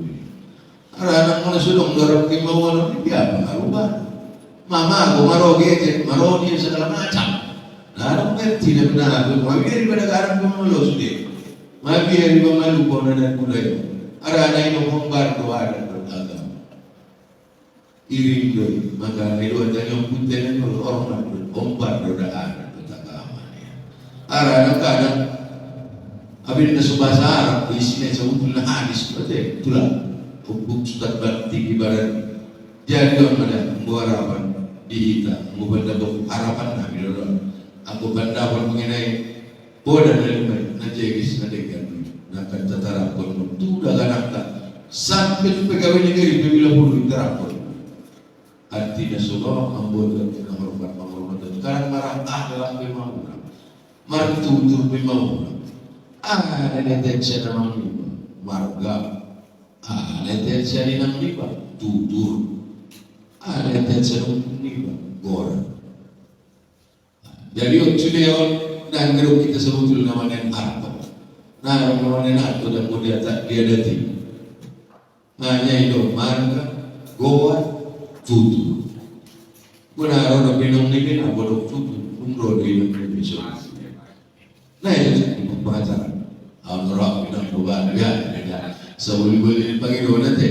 Anak mana sudah menggarap kemauan dia apa lupa. Mama aku maro dia segala macam. Nah, orang tidak benar aku mau biar pada garap pemalu sudah. Mau biar pemalu kau dan budaya. Ada anak yang membar doa dan beragama. Iri doi, maka itu ada yang putih dan orang membar doa dan beragama. Ada anak-anak abis itu bahasa Arab isinya sebutnya hadis betul itulah. Hukum sudah berarti ibarat jadi orang ada membawa harapan dihita, membawa harapan nabi orang. Aku pendapat mengenai bodan dari najis nadekan, nakan tatarapun itu dah ganakta sampai pegawai negeri pemilihan bulu terapun. Artinya sudah membuat kita menghormat. Sekarang marah dalam pemauan, marah tutur pemauan. Netensi nama lima marga. Netensi nama lima tutur. Netensi nama lima gor. Jadi sudah dan grup kita sebut namanya apa? Nah, namanya apa dan kemudian dia dati. Hanya itu marga, goa, tutur. Benar orang bingung ni apa dok tutur, umroh dia besok. Nah itu pembahasan. Orang bingung bukan dia. Sebelum boleh dipanggil orang nanti.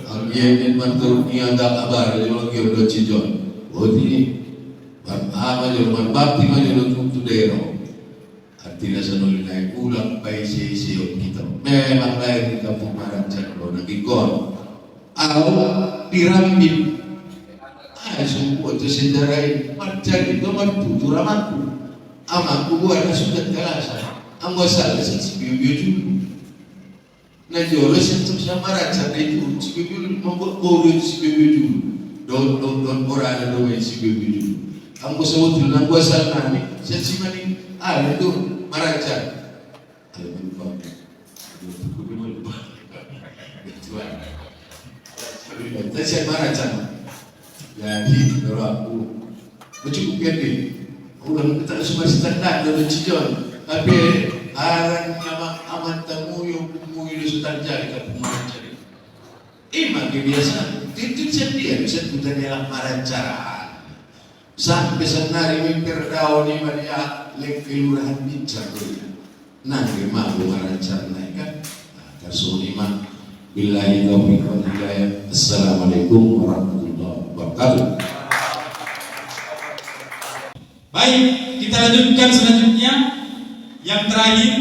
Orang yang mantul ni anggap kabar kalau dia udah cijon. Oh ini. Major bakti major untuk daerah. Artinya sanoli naik ulang paisi kita. Memang lahir di kampung Marancan kalau lagi gol. Awal dirambit. Semua itu sejarah macam itu tutur amaku. Amaku buat sudah kelasan. Ambo salah sih biu dulu. Nah jualan sentuh sama Marancan itu si biu membuat bodoh si biu dulu. Don orang ada dua si biu dulu. Ambo sebut dulu, ambo asal nami. Saya si maning, itu Marancan. Lupa. Saya Marancan. Jadi kalau aku cukup gede, ulang kita semua standar dalam cijon. Tapi arang nama aman tamu yang kumui lu sudah jadi ke Marancan. Imang kebiasaan, itu dia bisa tutanya Marancan. Sampai senari mimpi daun ni Maria kelurahan bincang tu. Nanti mahu Marancan naik kan? Kasuni mah. Billahi taufiq wal hidayah. Assalamualaikum warahmatullahi wabarakatuh. Baik, kita lanjutkan selanjutnya. Yang terakhir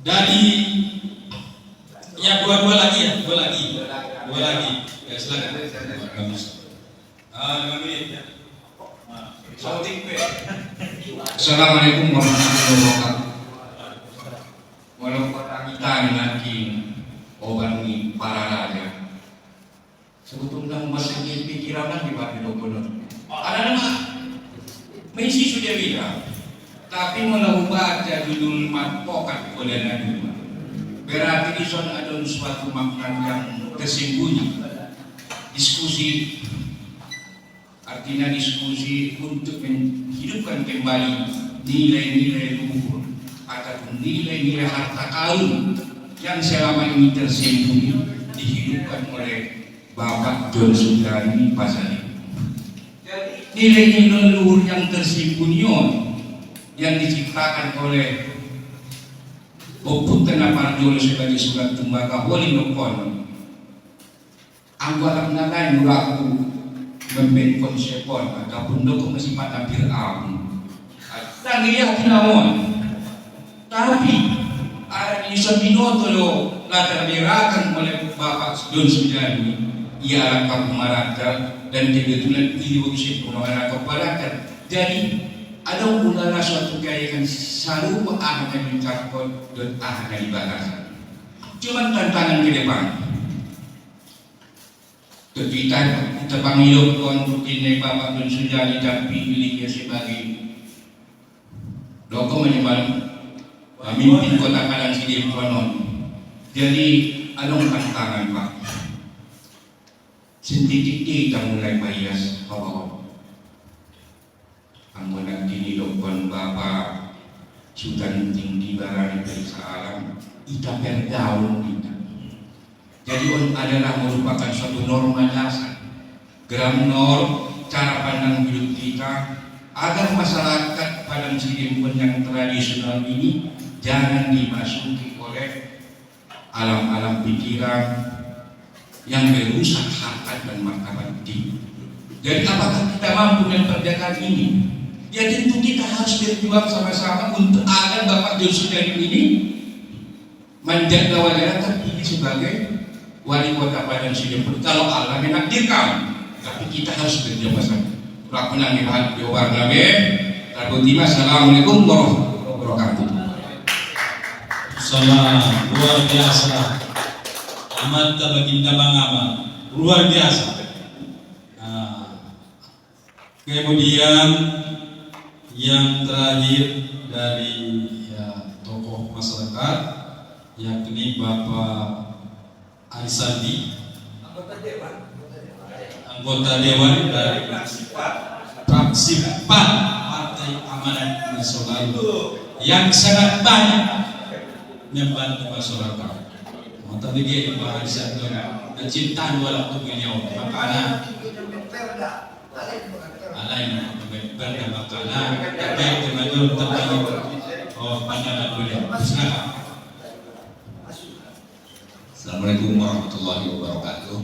dari ya dua lagi ya, dua lagi. Ya silakan. Assalamualaikum warahmatullahi wabarakatuh. Walau kata kita lagi obat ni para raja. Sebetulnya masih pikiran lagi bagi dokter. Ada nama misi sudah bilang, tapi mau baca judul pokat oleh Nabi. Berarti di sana ada suatu makna yang tersembunyi. Diskusi artinya diskusi untuk menghidupkan kembali nilai-nilai luhur ataupun nilai-nilai harta karun yang selama ini tersembunyi dihidupkan oleh Bapak John Sudrani Pasari. Nilai-nilai luhur yang tersembunyi yang diciptakan oleh Boput Tenapar Jolo sebagai surat tumbaga wali nokon anggaran lain mulaku memben konsepon ataupun doko masih pada Fir'aun dan dia kinawon tapi ada di Sabinoto lo latar berakan oleh Bapak John Sudrani ia akan Marancan dan kebetulan ini begitu Marancan Marancan jadi ada ulama suatu gaya yang selalu akan mencapai dan akan dibahas cuman tantangan ke depan kita panggil untuk ini Bapak John Sudrani dan pilihnya sebagai dokumen memimpin kota Padang Sidin. Jadi ada tantangan Pak. Sentitik kita mulai mayas apa? Ang walang dinilogban Bapa Sultan tinggi barang dari alam ita pergaul kita. Jadi adalah merupakan suatu norma dasar, grammar cara pandang hidup kita agar masyarakat Padang Sidempuan yang tradisional ini jangan dimasuki oleh alam-alam pikiran yang merusak harkat dan martabat diri. Jadi apakah kita mampu memperdayakan ini? Ya tentu kita harus berjuang sama-sama untuk agar Bapak Josu dari ini menjaga wajah terpilih sebagai wali kota Padang Sidempuan. Kalau Allah menakdirkan, tapi kita harus berjuang bersama. Rakunan lihat Jawa Barat. Assalamualaikum warahmatullahi wabarakatuh. Salam luar biasa. Amat baginda mangama luar biasa. Kemudian yang terakhir dari tokoh masyarakat yakni Bapak Arisandi, anggota dewan dari fraksi PAN Partai Amanat Nasional yang sangat banyak membantu masyarakat. Tapi dia Pak Arisandi kecintaan waktu beliau makanya alain berda makanya terkait dengan tentang pandangan beliau. Silakan. Assalamualaikum warahmatullahi wabarakatuh.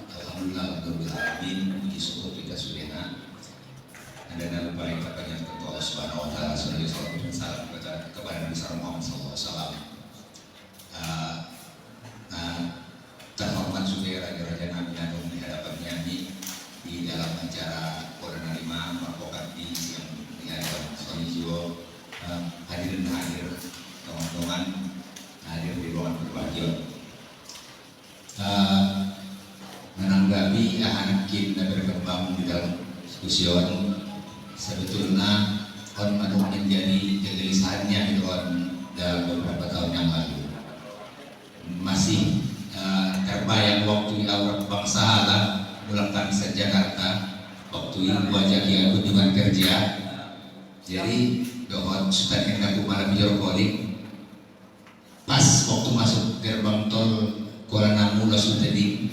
Alhamdulillah rabbil alamin, puji syukur kita sulena. Dan dalam baik katanya kepada Allah Subhanahu wa taala sebagai salam dan salam kepada Nabi Muhammad sallallahu alaihi wasallam. Terhormat juga raja-raja Nabi yang di hadapannya di dalam acara Corona 5 Marpokat di siang di hadapan suami jiwa hadirin hadir teman-teman hadir di ruangan berbahagia. Menanggapi anak kita berkembang di dalam diskusi sebetulnya orang menjadi kegelisahannya itu dalam beberapa tahun yang lalu masih terbayang waktu awal bangsa Allah pulang Kamisan Jakarta waktu itu wajah yang kunjungan kerja. Jadi dohon Sultan Engaku malam Jorkolik pas waktu masuk gerbang tol Kuala Namu langsung tadi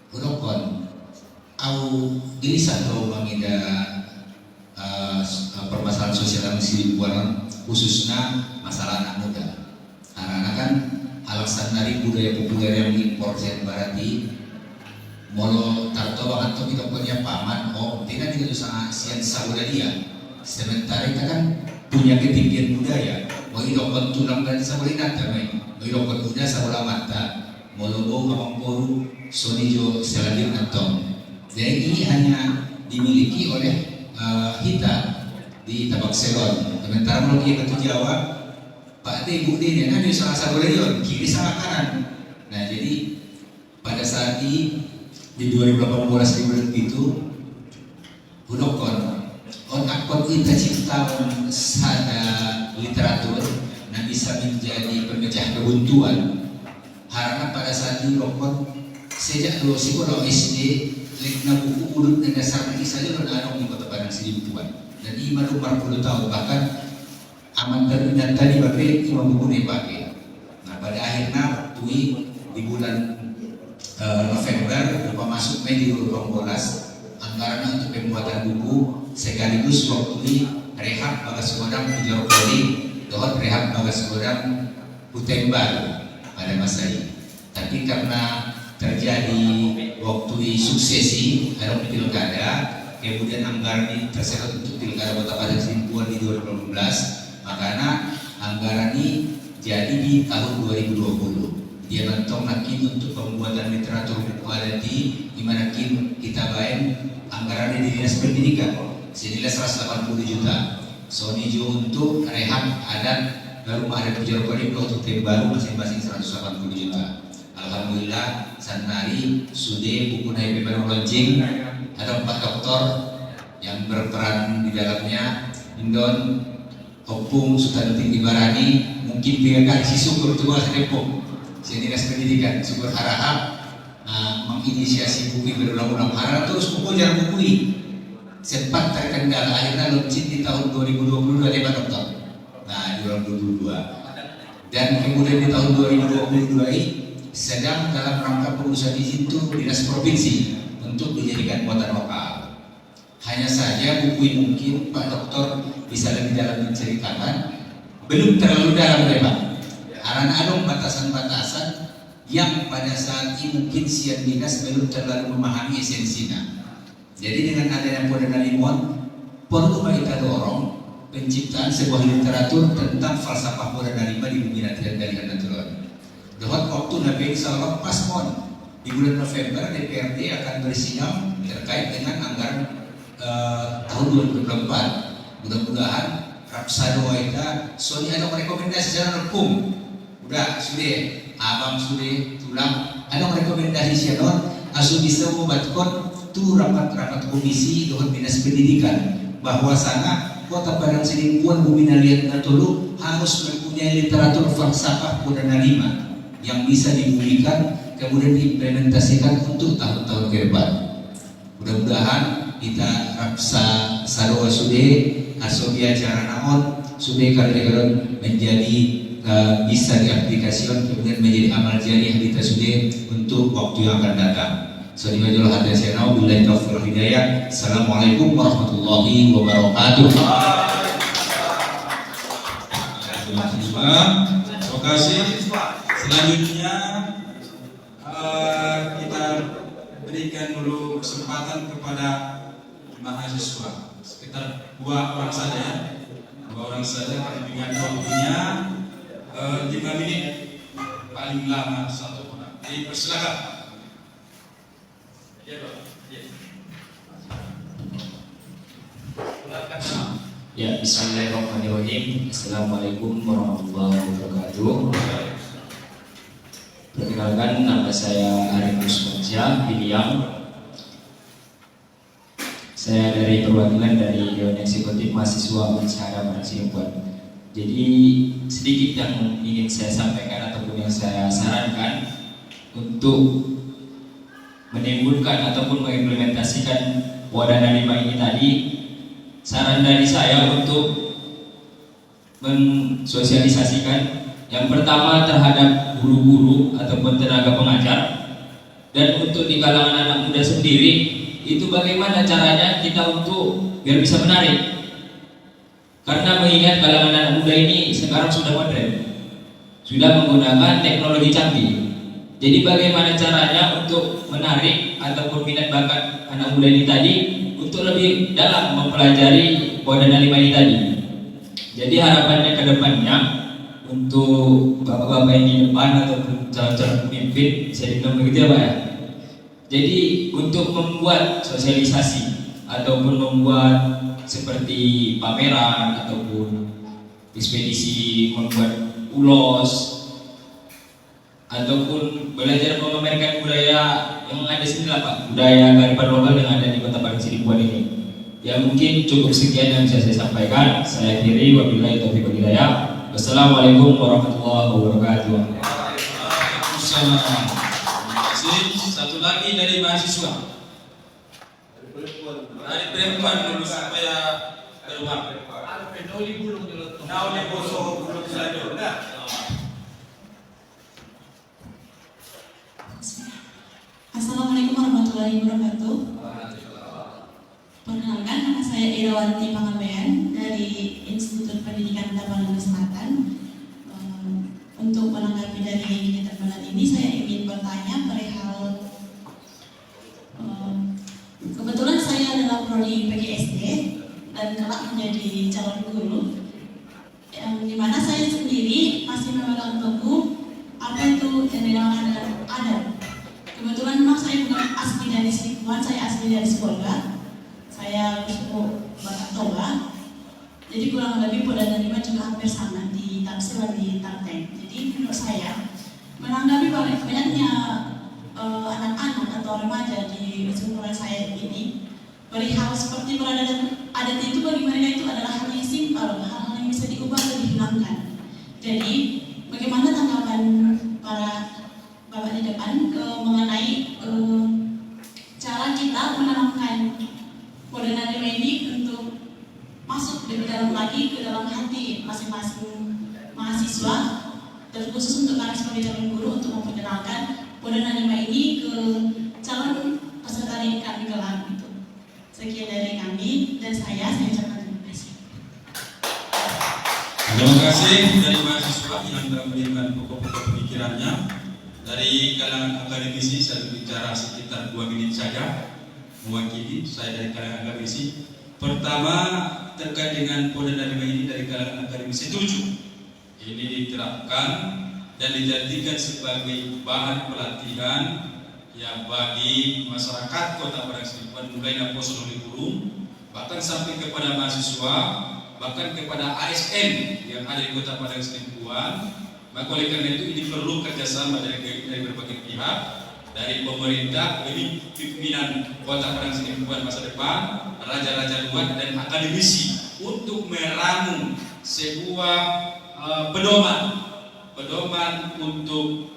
urokon au gelisah kalau mengida permasalahan sosial yang Sidempuan khususnya masalah anak muda karena kan alasan dari budaya populer yang diimpor sen barati molo tarto banget kita punya paman tidak juga sangat sian saudara dia sementara kita kan punya ketinggian budaya mau idokon tulang dan sabolina tamai mau idokon udah sabola mata molo mamamporu sonijo seladir antong dan ini hanya dimiliki oleh kita di Tabak Selon sementara kalau kita ke Jawa Pak D, Bu D, ini ada salah satu region, kiri sama kanan. Nah jadi pada saat ini di 2018 itu Budokon akun kita ciptakan sada literatur yang bisa menjadi pemecah kebuntuan. Karena pada saat ini Budokon sejak dulu sekolah SD lekna buku udut dan dasar ini saja lo ada di Kota Padang Sidempuan dan ini baru 40 tahun bahkan aman terlihat tadi pakai cuma buku pakai. Nah pada akhirnya tui di bulan November lupa masuk Mei di 2012 anggaran untuk pembuatan buku sekaligus waktu ini rehab bagas godang di Jorokoli dohot rehab bagas godang Putembaru pada masa ini. Tapi karena terjadi waktu di suksesi ada pilkada kemudian anggaran ini tersedot untuk pilkada Kota Padang Sidempuan di 2018 makanya anggaran ini jadi di tahun 2020 dia mentong nakin untuk pembuatan literatur buku adati di mana kita bayang anggaran di dinas pendidikan senilai 180 juta sonijo untuk rehab adat rumah adat Jorokoli untuk tim baru masing-masing 180 juta. Alhamdulillah sanari sudah buku naik baru launching ada 4 dokter yang berperan di dalamnya Indon Opung Sultan Tinggi Barani mungkin 3 kali si syukur coba sedepok si dinas pendidikan syukur harap menginisiasi bukui berulang-ulang. Harap terus buku jangan bukui. Sempat terkendala akhirnya launching di tahun 2022 ya Pak Dokter. Nah di 2022 dan kemudian di tahun 2022 ini sedang dalam rangka pengurusan izin itu dinas provinsi untuk dijadikan muatan lokal. Hanya saja buku mungkin Pak Dokter bisa lebih dalam menceritakan, belum terlalu dalam ya Pak. Karena ada batasan-batasan yang pada saat ini mungkin sian dinas belum terlalu memahami esensinya. Jadi dengan adanya Podana Limon, perlu kita dorong penciptaan sebuah literatur tentang falsafah Podana Lima di bumi latihan dari natural. Dapat waktu Nabi Sallallahu pas di bulan November DPRD akan bersidang terkait dengan anggaran tahun 2024. Mudah-mudahan Rapsado Waida soalnya ada rekomendasi secara hukum. Udah sudah, abang sudah tulang ada rekomendasi sianon asu bisa membuatkan tu rapat-rapat komisi dengan dinas pendidikan bahwa sana Kota Padang Sidimpuan Bumi Nalian Natulu harus mempunyai literatur falsafah Podana Lima yang bisa dibumikan kemudian diimplementasikan untuk tahun-tahun ke depan. Mudah-mudahan kita raksa sarwa sude asobi acara naon sude kalau menjadi bisa diaplikasikan kemudian menjadi amal jariah kita sude untuk waktu yang akan datang. Assalamualaikum warahmatullahi wabarakatuh. Assalamualaikum warahmatullahi wabarakatuh. Terima kasih. Selanjutnya kita berikan dulu kesempatan kepada mahasiswa sekitar 2 orang saja ya. 2 orang saja dengan waktunya 5 menit paling lama 1 orang. Jadi persilakan. Ya, bismillahirrahmanirrahim. Assalamualaikum warahmatullahi wabarakatuh. Perkenalkan, nama saya Arifus Konsyah Biliang. Saya dari perwakilan dari Dewan Eksekutif Mahasiswa Unsyara Sidimpuan. Jadi sedikit yang ingin saya sampaikan ataupun yang saya sarankan untuk menimbulkan ataupun mengimplementasikan Podana Lima ini tadi, saran dari saya untuk mensosialisasikan yang pertama terhadap guru-guru ataupun tenaga pengajar, dan untuk di kalangan anak muda sendiri itu bagaimana caranya kita untuk biar bisa menarik, karena mengingat kalangan anak muda ini sekarang sudah modern, sudah menggunakan teknologi canggih. Jadi bagaimana caranya untuk menarik ataupun minat bakat anak muda ini tadi untuk lebih dalam mempelajari Podana Lima ini tadi. Jadi harapannya ke depannya untuk bapak-bapak yang di depan ataupun calon-calon pemimpin, saya dibilang begitu ya Pak ya. Jadi untuk membuat sosialisasi ataupun membuat seperti pameran ataupun ekspedisi, membuat ulos ataupun belajar memamerkan budaya yang ada sini lah Pak, budaya kearifan lokal yang ada di Kota Padang Sidimpuan ini. Ya mungkin cukup sekian yang bisa saya sampaikan. Saya akhiri, wabillahi taufiq wal hidayah. Wassalamualaikum warahmatullahi wabarakatuh. Waalaikumsalam. Terima kasih. Satu lagi dari mahasiswa. Dari perempuan dulu supaya keluar. Nauli bosok belum saja. Assalamualaikum warahmatullahi wabarakatuh. Perkenalkan, nama saya Irawanti Pangabean dari Institut Pendidikan Tabanan Selatan. Untuk menanggapi dari kegiatan malam ini, saya ingin bertanya perihal kebetulan saya adalah prodi PGSD dan kelak menjadi calon guru, yang dimana saya sendiri masih memegang teguh apa itu yang dinamakan adat. Kebetulan memang saya bukan asli dari Sidimpuan, saya asli dari Sibolga. Saya bersuku Batak Toba. Jadi kurang lebih Podana Lima juga hampir sama di tafsir dan di tarteng. Jadi menurut saya menanggapi banyaknya anak-anak atau remaja di seumuran saya ini, perihal seperti peradaban adat itu bagi mereka itu adalah hal yang simpel, hal-hal yang bisa diubah atau dihilangkan. Jadi bagaimana tanggapan para Bapak di depan mengenai cara kita menanamkan Modena Lima ini untuk masuk lebih dalam lagi ke dalam hati masing-masing mahasiswa, terkhusus untuk kami sebagai calon guru untuk memperkenalkan Modena Lima ini ke calon peserta didik kami kelak gitu. Sekian dari kami dan saya ucapkan terima kasih. Terima kasih dari mahasiswa yang telah memberikan pokok-pokok pemikirannya. Dari kalangan akademisi saya bicara sekitar 2 menit saja mewakili saya dari kalangan akademisi. Pertama, terkait dengan Modena Lima ini dari kalangan akademisi setuju ini diterapkan dan dijadikan sebagai bahan pelatihan ya bagi masyarakat Kota Padang Sidempuan, mulai dari posko kurikulum bahkan sampai kepada mahasiswa, bahkan kepada ASN yang ada di Kota Padang Sidempuan. Maka oleh karena itu ini perlu kerjasama dari berbagai pihak, dari pemerintah, dari pimpinan Kota Padang Sidempuan masa depan, raja-raja luar dan akademisi untuk meramu sebuah pedoman untuk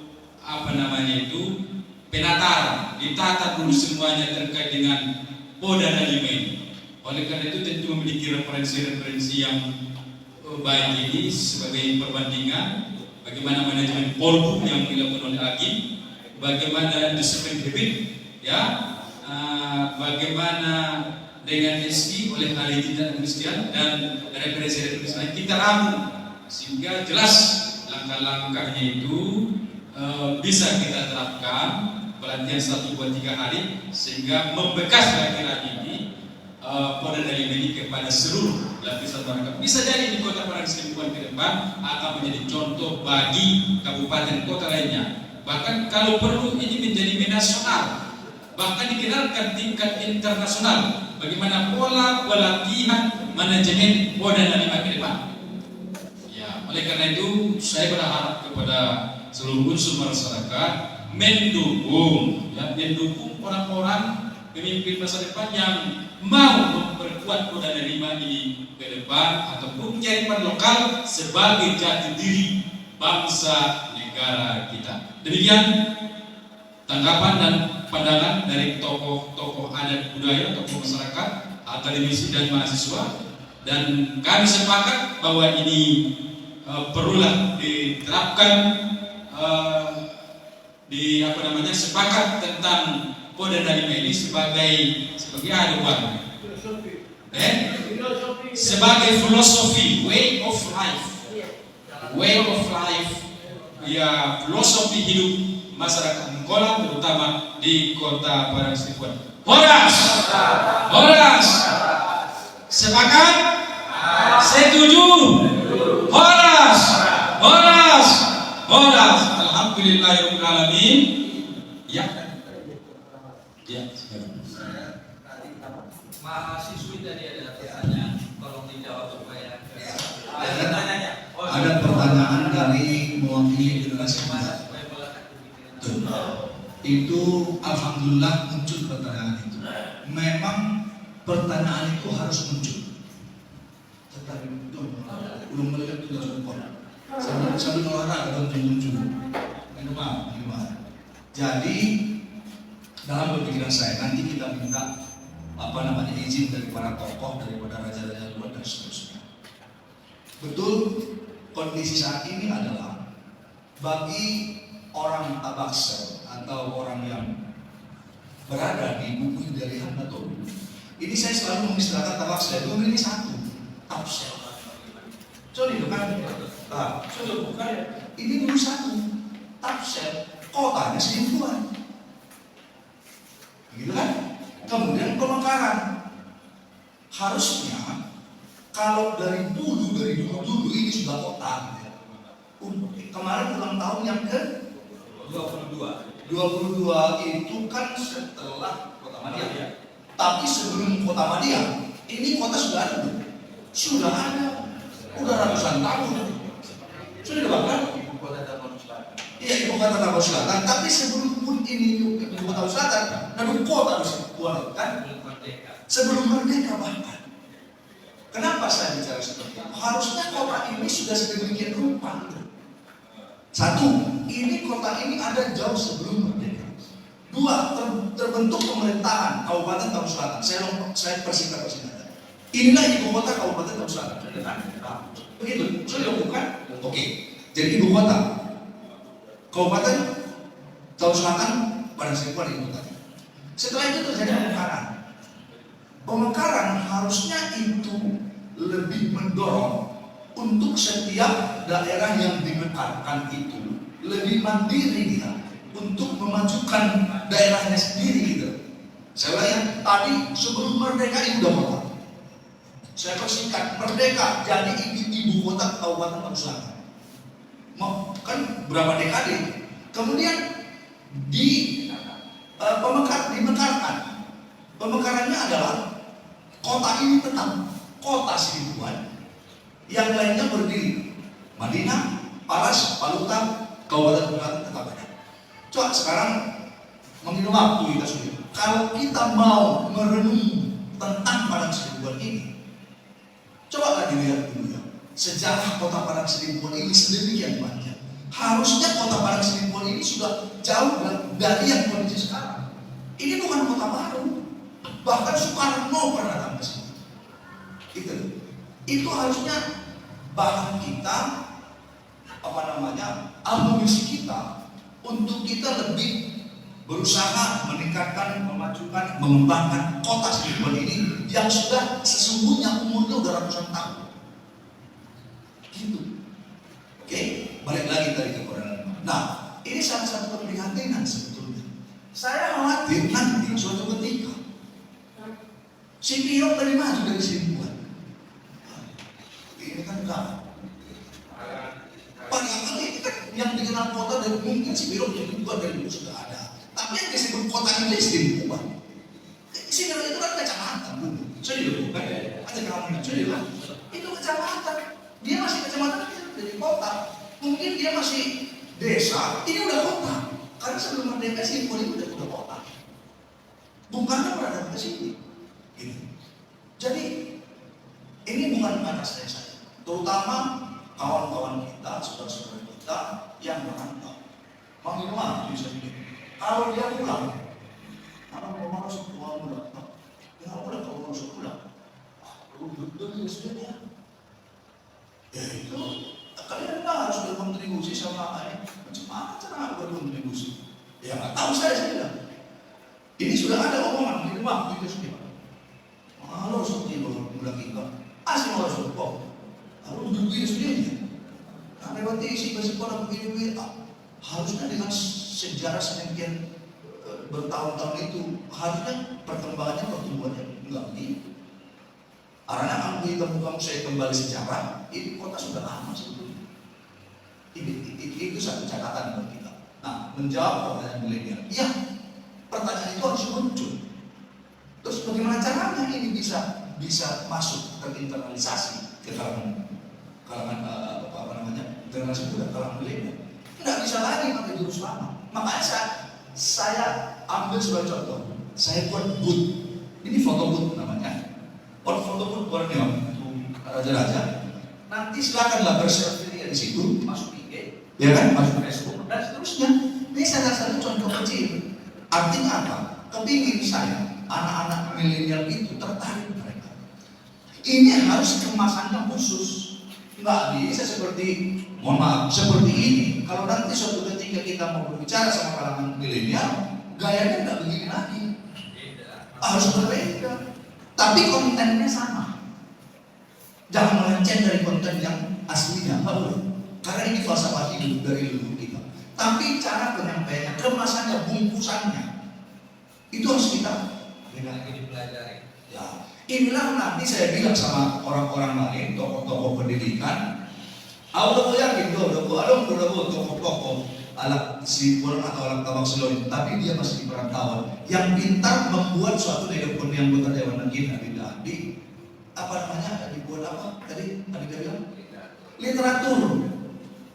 penataran, ditata dulu semuanya terkait dengan Modena Lima ini. Oleh karena itu tentu memiliki referensi-referensi yang baik ini sebagai perbandingan. Bagaimana manajemen polbu yang dilakukan oleh AGI, bagaimana disiplin habit, ya, bagaimana dengan SI oleh ahli tindak administrasi dan referensi-referensi lain kita ramu sehingga jelas langkah-langkahnya itu bisa kita terapkan pelatihan 1-2-3 hari sehingga membekas lagi ini Modena Lima ini kepada seluruh lapisan masyarakat. Bisa jadi di Kota Padang Sidempuan ke depan akan menjadi contoh bagi kabupaten kota lainnya. Bahkan kalau perlu ini menjadi nasional, bahkan dikenalkan tingkat internasional. Bagaimana pola pelatihan manajemen Modena Lima ke depan. Ya, oleh karena itu saya berharap kepada seluruh unsur masyarakat mendukung orang-orang pemimpin masa depan yang mau memperkuat Modena Lima ini ke depan ataupun menjadikan lokal sebagai jati diri bangsa negara kita. Demikian tanggapan dan pandangan dari tokoh-tokoh adat budaya, tokoh masyarakat, akademisi dan mahasiswa, dan kami sepakat bahwa ini perlulah diterapkan sepakat tentang Modena Lima ini sebagai aduan, sebagai filosofi, way of life, ya filosofi hidup masyarakat Mengkolan terutama di Kota Padang Sidempuan. Horas, sepakat, setuju, horas. Alhamdulillahirabbil alamin. Ya. Mahasiswi tadi ada pertanyaan, tolong dijawab supaya Ada pertanyaan dari mewakili generasi muda. Itu alhamdulillah muncul pertanyaan itu. Memang pertanyaan itu harus muncul. Tetapi belum melihat itu support. Sambil olahraga dan muncul. Gimana? Jadi dalam berpikiran saya nanti kita minta izin dari para tokoh, daripada raja-raja luar dan seterusnya. Betul, kondisi saat ini adalah bagi orang tabaksel atau orang yang berada di buku dari Hamdatul. Ini saya selalu mengistilahkan tabaksel itu ini satu, tafsel. Sorry bukan, bukan. Ini dulu satu, tafsel. Kotanya Sidempuan. Gitu kan? Kemudian pemekaran. Harusnya kalau dari dulu ini sudah kota. Kemarin ulang tahun yang ke 22 itu kan setelah Kota Madia. Tapi sebelum Kota Madia, ini kota sudah ada. Udah ratusan tahun. Sudah dibakar. Iya, ibu kota Tambun Selatan. Tapi sebelum pun ini ibu kota Selatan, dan kota Sidempuan kan sebelum merdeka bahkan. Kenapa saya bicara seperti itu? Harusnya kota ini sudah sedemikian rupa. Satu, ini kota ini ada jauh sebelum merdeka. Dua, terbentuk pemerintahan Kabupaten Tambun Selatan. Saya persingkat. Inilah ibu kota Kabupaten Tambun Selatan. Begitu, sudah bukan? Oke. Jadi ibu kota Kabupaten Tambun Selatan pada Seribuan ibu kota. Setelah itu terjadi pemekaran. Pemekaran harusnya itu lebih mendorong untuk setiap daerah yang dimekarkan itu lebih mandiri dia untuk memajukan daerahnya sendiri gitu. Saya lihat tadi sebelum merdeka ibu kota. Saya persingkat, merdeka jadi ibu kota Kabupaten Tambun Selatan. Kan berapa dekade? Kemudian dimekarkan. Pemekarannya adalah kota ini tetap kota Seribuan, yang lainnya berdiri. Madinah, Paras, Palutan, Kabupaten Selatan tetap ada. Coba sekarang mengingat waktu kita sudah. Kalau kita mau merenung tentang Padang Seribuan ini, coba dilihat dulu ya. Sejarah kota Padang Seribuan ini sedemikian panjang. Harusnya kota Padang Seribuan ini sudah jauh dari yang kondisi sekarang. Ini bukan kota baru. Bahkan Soekarno pernah datang ke sini. Itu harusnya bahan kita, amunisi kita untuk kita lebih berusaha meningkatkan, memajukan, mengembangkan kota Seribuan ini yang sudah sesungguhnya umurnya udah ratusan tahun. Gitu. Oke, balik lagi tadi ke Koran. Nah, ini salah satu keprihatinan sebetulnya. Saya khawatir nanti suatu ketika si Priok dari maju dari Seribuan. Ini kan enggak. Padahal ini kan yang dikenal kota dan mungkin si Priok yang dibuat dari dulu sudah ada. Tapi yang disebut kota ini Seribuan. Si Priok itu kan kecamatan dulu. Serius kan? Ada kecamatan. Serius. Itu kecamatan. Dia masih kecamatan dari kota. Mungkin dia masih desa. Ini udah kota. Karena sebelum merdeka Seribuan itu udah kota. Bung Karno pernah datang ke sini. Jadi ini bukan kata saya, terutama kawan-kawan kita, saudara-saudara kita yang merantau. Makin lama bisa begini. Kalau dia pulang, anak mau masuk uang pulang, ya udah kalau masuk pulang, duduk sudah dia. Ya itu kalian harus berkontribusi sama ayah. Macam mana cara berkontribusi? Ya nggak tahu saya bilang. Ini sudah ada omongan di rumah itu sudah. Kalau seperti bulan kita, asing harus berpok. Lalu duduk sendiri. Karena waktu isi sekolah begini, harusnya dengan sejarah sedemikian bertahun-tahun itu, harusnya pertumbuhannya enggak begitu. Karena kalau kita buka saya kembali sejarah, ini kota sudah lama sebetulnya. Itu satu catatan buat kita. Nah, menjawab pertanyaan milenial, ya pertanyaan itu harus muncul. Terus bagaimana caranya ini bisa masuk terinternalisasi ke kalangan generasi muda, kalangan milenial? Tidak bisa lagi pakai jurus lama. Makanya saya ambil sebagai contoh. Saya buat booth. Ini foto booth namanya. Foto booth Borneo, raja-raja. Nanti silakanlah berselfie di situ, masuk IG, ya kan, masuk Facebook dan seterusnya. Ini salah satu contoh kecil. Artinya apa? Kepingin saya anak-anak milenial itu tertarik mereka. Ini harus kemasannya khusus. Nggak bisa seperti, mohon maaf, seperti ini. Kalau nanti suatu ketika kita mau berbicara sama kalangan milenial, gayanya nggak begini lagi. Harus berbeda. Tapi kontennya sama. Jangan melenceng dari konten yang aslinya, nggak boleh. Karena ini falsafah hidup dari leluhur kita. Tapi cara penyampaiannya, kemasannya, bungkusannya, itu harus kita dipelajari. Ya, inilah nanti saya bilang sama orang-orang lain, tokoh-tokoh pendidikan, aku yakin tokoh-tokoh alat Seribuan atau alat tabak seloin, tapi dia masih di perantauan yang pintar membuat suatu hidup yang anggota Dewan Negeri di apa namanya, dibuat apa tadi bilang literatur.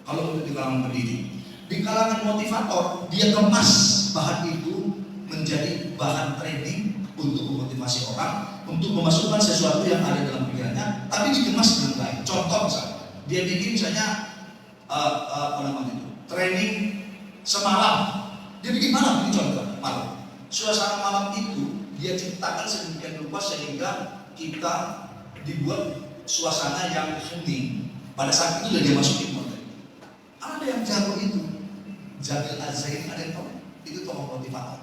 Kalau di kalangan pendidik, di kalangan motivator, dia kemas bahan itu menjadi bahan training untuk memotivasi orang, untuk memasukkan sesuatu yang ada dalam pikirannya, tapi dikemas dengan baik. Contoh misalnya, dia bikin misalnya apa namanya itu, training semalam. Dia bikin malam, ini contoh malam. Suasana malam itu dia ciptakan sedemikian rupa sehingga kita dibuat suasana yang hening. Pada saat itu dia masukin materi. Ada yang jago itu, Jamil Az-Zain, ada yang tahu? Itu tokoh motivator.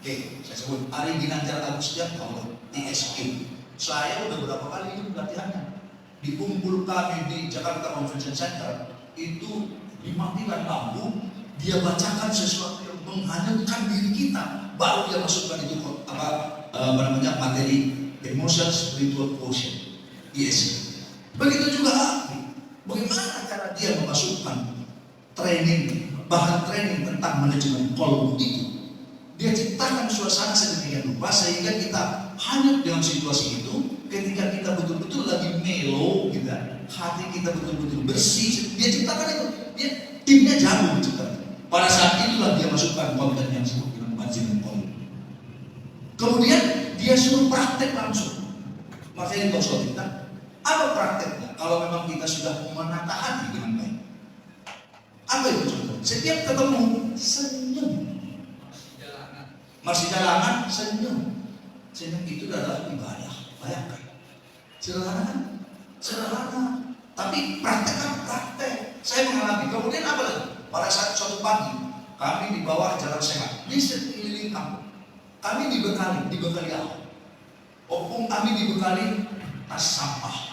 Oke, saya sebut Ari Ginanjar Agustian, tokoh ISQ. Saya udah berapa kali itu latihannya. Di kumpul kami di Jakarta Convention Center, itu dimatikan lampu, dia bacakan sesuatu yang menghanyutkan diri kita, baru dia masukkan itu namanya materi emotional spiritual quotient, ISQ. Begitu juga bagaimana cara dia memasukkan training, bahan training tentang manajemen kolom itu. Dia ciptakan suasana sedemikian rupa sehingga kita hanyut dengan situasi itu. Ketika kita betul-betul lagi melo, gitu, hati kita betul-betul bersih, dia ciptakan itu. Dia timnya jago menciptakan. Pada saat itulah dia masukkan konten yang disebut dengan manajemen kolom. Kemudian dia suruh praktek langsung. Makanya konsultan kita, apa prakteknya? Kalau memang kita sudah menata hati dengan baik. Apa itu contoh? Setiap ketemu senyum. Masih jalanan senyum. Senyum itu adalah ibadah. Bayangkan. Sederhana. Tapi praktek. Saya mengalami. Kemudian apa lagi? Pada saat suatu pagi kami di bawah jalan sehat di sekeliling kampung. Kami dibekali apa? Opung kami dibekali tas sampah.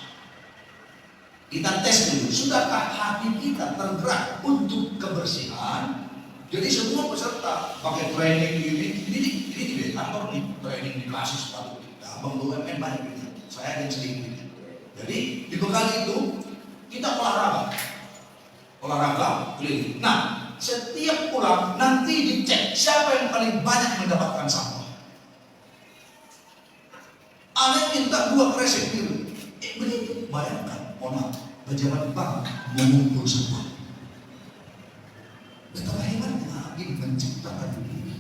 Kita tes dulu, sudahkah hati kita tergerak untuk kebersihan? Jadi semua peserta pakai training ini di kantor nih, training dikasih sepatu. Abang BUMN banyak gitu, saya yang sedikit. Jadi dibekali itu kita olahraga keliling. Nah, setiap pulang nanti dicek siapa yang paling banyak mendapatkan sampah. Ada yang minta 2 kresek biru. Begitu, bayangkan, pejabat bank mengumpul sampah. Betapa hebatnya lagi menciptakan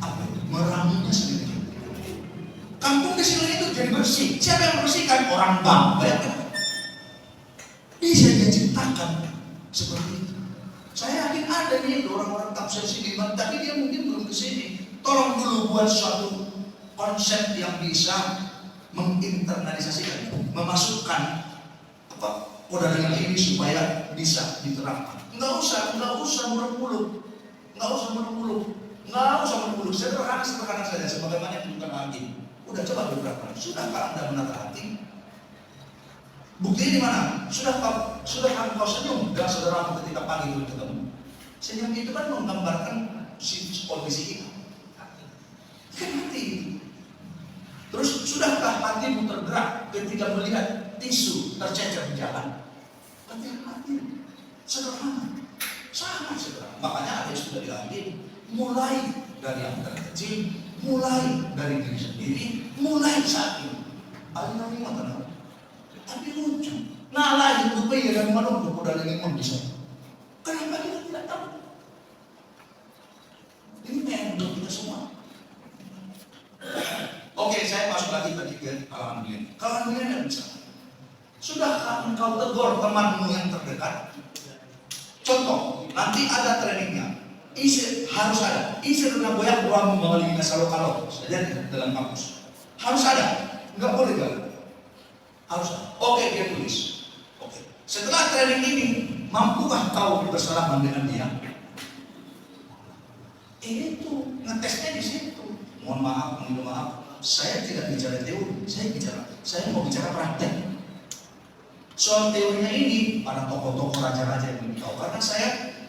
apa itu, meramunya sendiri. Kampung di sini itu jadi bersih. Siapa yang bersihkan? Orang bank. Bayangkan. Bisa dia ciptakan seperti itu. Saya yakin ada nih orang-orang tafsir sini, tapi dia mungkin belum ke sini. Tolong dulu buat suatu konsep yang bisa menginternalisasikan, memasukkan koda dengan ini supaya bisa diterapkan. Nggak usah muluk-muluk. Sederhana saja, sebagaimana yang dilakukan hakim. Udah coba beberapa. Sudahkah Anda menata hati? Bukti di mana? Sudah kau senyum dengan saudaramu ketika pagi itu ketemu. Senyum itu kan menggambarkan kondisi kita. Kan hati itu. Terus sudahkah hatimu tergerak ketika melihat tisu tercecer di jalan? Hati sederhana, sangat sederhana. Makanya ada yang sudah diambil mulai dari yang terkecil, mulai dari diri sendiri, mulai saat ini. Alina mata tapi lucu. Nalah itu ya dan mana untuk modal ini bisa. Kenapa kita tidak tahu? Ini memang kita semua. Oke, saya masuk lagi tadi ke kalangan milenial. Kalangan milenial bisa. Sudahkah engkau tegur temanmu yang terdekat? Contoh, nanti ada trainingnya. Harus ada. Isi dengan goyang ruang mengalami kalau jadi dalam kampus. Harus ada. Enggak boleh gak? Harus ada. Oke, dia tulis. Oke. Setelah training ini, mampukah kau bersalaman dengan dia? Itu ngetesnya di situ. Mohon maaf. Saya tidak bicara teori, saya mau bicara praktek. Soal teorinya ini pada tokoh-tokoh raja-raja yang lebih tahu. Karena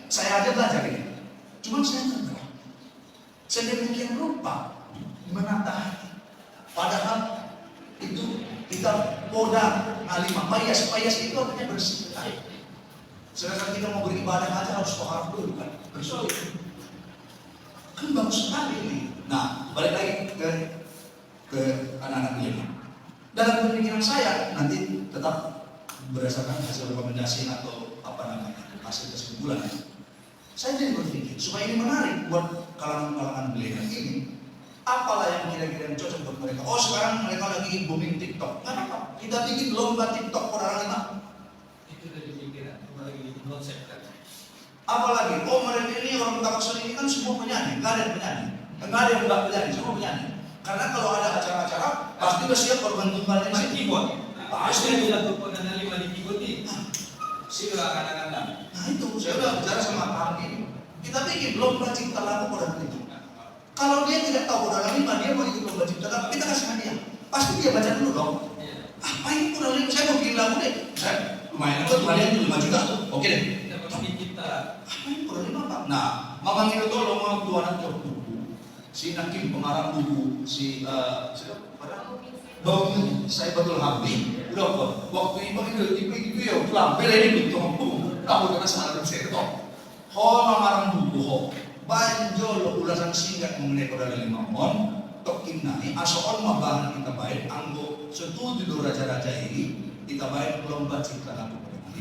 saya aja belajar ini. Cuma saya tergerak. Sedemikian rupa menata hati. Padahal itu kita poda alimah payas itu artinya bersih. Sedangkan kita mau beribadah aja harus tohar dulu kan. Bersih. Kan bagus sekali ini. Nah, balik lagi ke anak-anak ini. Dalam pemikiran saya nanti tetap berdasarkan hasil rekomendasi atau hasil kesimpulan. Saya jadi berpikir supaya ini menarik buat kalangan milenial ini. Apalah yang kira-kira yang cocok buat mereka? Oh, sekarang mereka lagi booming TikTok. Kenapa? Kita bikin lomba TikTok orang lima. Itu dari pikiran, lagi konsep kan. Apalagi, mereka ini orang Tangsel ini kan semua penyanyi, nggak ada yang penyanyi, nggak ada yang nggak penyanyi, semua penyanyi. Karena kalau ada acara-acara, pasti bersiap korban tunggalnya masih keyboard. Pasti tidak korban dan 5 di keyboard nih. Sila kadang-kadang. Nah itu, saya udah bicara sama Kang ini. Kita bikin lomba cipta lagu pada itu. Kalau dia tidak tahu Quran 5, dia mau ikut lomba cipta lagu, kita kasih hadiah. Pasti dia baca dulu dong. Apa ini Quran 5? Saya mau bikin lagu deh. Saya lumayan tuh, hadiah itu 5 juta tuh. Oke deh. Apa ini Quran 5 Pak? Nah, Mamang itu tolong mau dua anak buku. Si Nakim pengarang buku, si Bang saya betul Habib. Udah kok. Waktu ibu ya pulang, bela ini betul buku. Kamu kena salah saya itu. Mengarang buku ho. Banjol ulasan singkat mengenai Quran 5 on. Tok kimnai asoon mabahan kita baik anggo setuju do raja-raja ini kita baik lomba cipta lagu Quran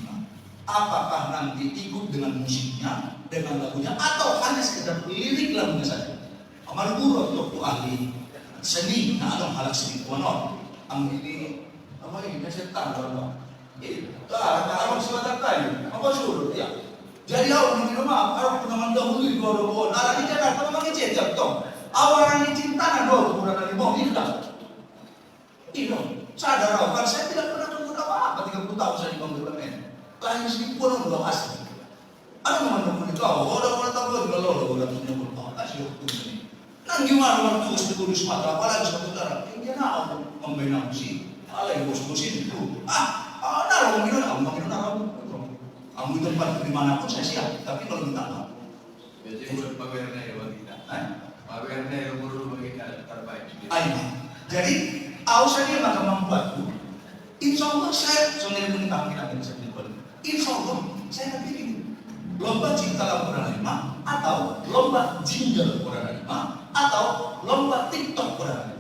5. Apakah nanti ikut dengan musiknya, dengan lagunya, atau hanya sekedar lirik lagunya saja? Amal guru waktu ahli seni, nah ada halak seni konon. Ang ini apa ini setan orang itu orang sebatas kayu apa suruh ya. Jadi awak minum awak pernah mendahului di bawah arah di Jakarta memang cetak toh. Awak ini cinta na do kurang mau tidak. Tidak sadar awak kan saya tidak pernah tunggu apa-apa 30 tahun saya di BUMN. Kayu sini pun belum asli. Ada teman-teman itu awak orang tahu di Lolo orang punya berapa kasih waktu. Nang gimana waktu itu di Sumatera, apalagi Sumatera Utara, dia nak membina musik, alai bos musik itu, nah lo minum, kamu itu tempat dimanapun saya siap, tapi kalau minta apa? Jadi buat pamernya ya bagi kita, pamernya yang perlu bagi kita terbaik. Jadi, ausah dia maka membuatku. Insya Allah saya soalnya punya kita bisa dibuat. Insya Allah saya akan bikin lomba cipta lagu Quran 5 atau lomba jingle Quran 5 atau lomba TikTok Quran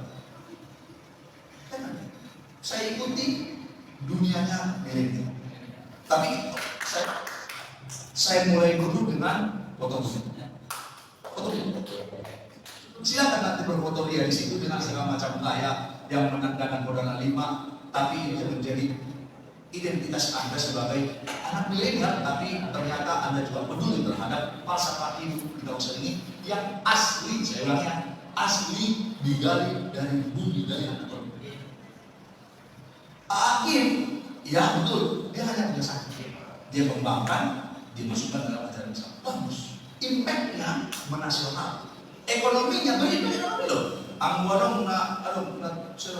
5. Saya ikuti dunianya milenial. Tapi saya mulai dulu dengan foto. Silakan nanti berfoto dia di situ dengan segala macam gaya yang menandakan Quran 5, tapi itu menjadi identitas Anda sebagai anak milenial, tapi ternyata Anda juga peduli terhadap falsafah hidup di kawasan ini yang asli, saya ulangnya, asli digali dari budidaya anak orang. Akhir, ya betul, dia hanya punya satu. Dia kembangkan, dimasukkan dalam ajaran Islam. Bagus, impact-nya menasional, ekonominya beri ekonomi loh. Angguarong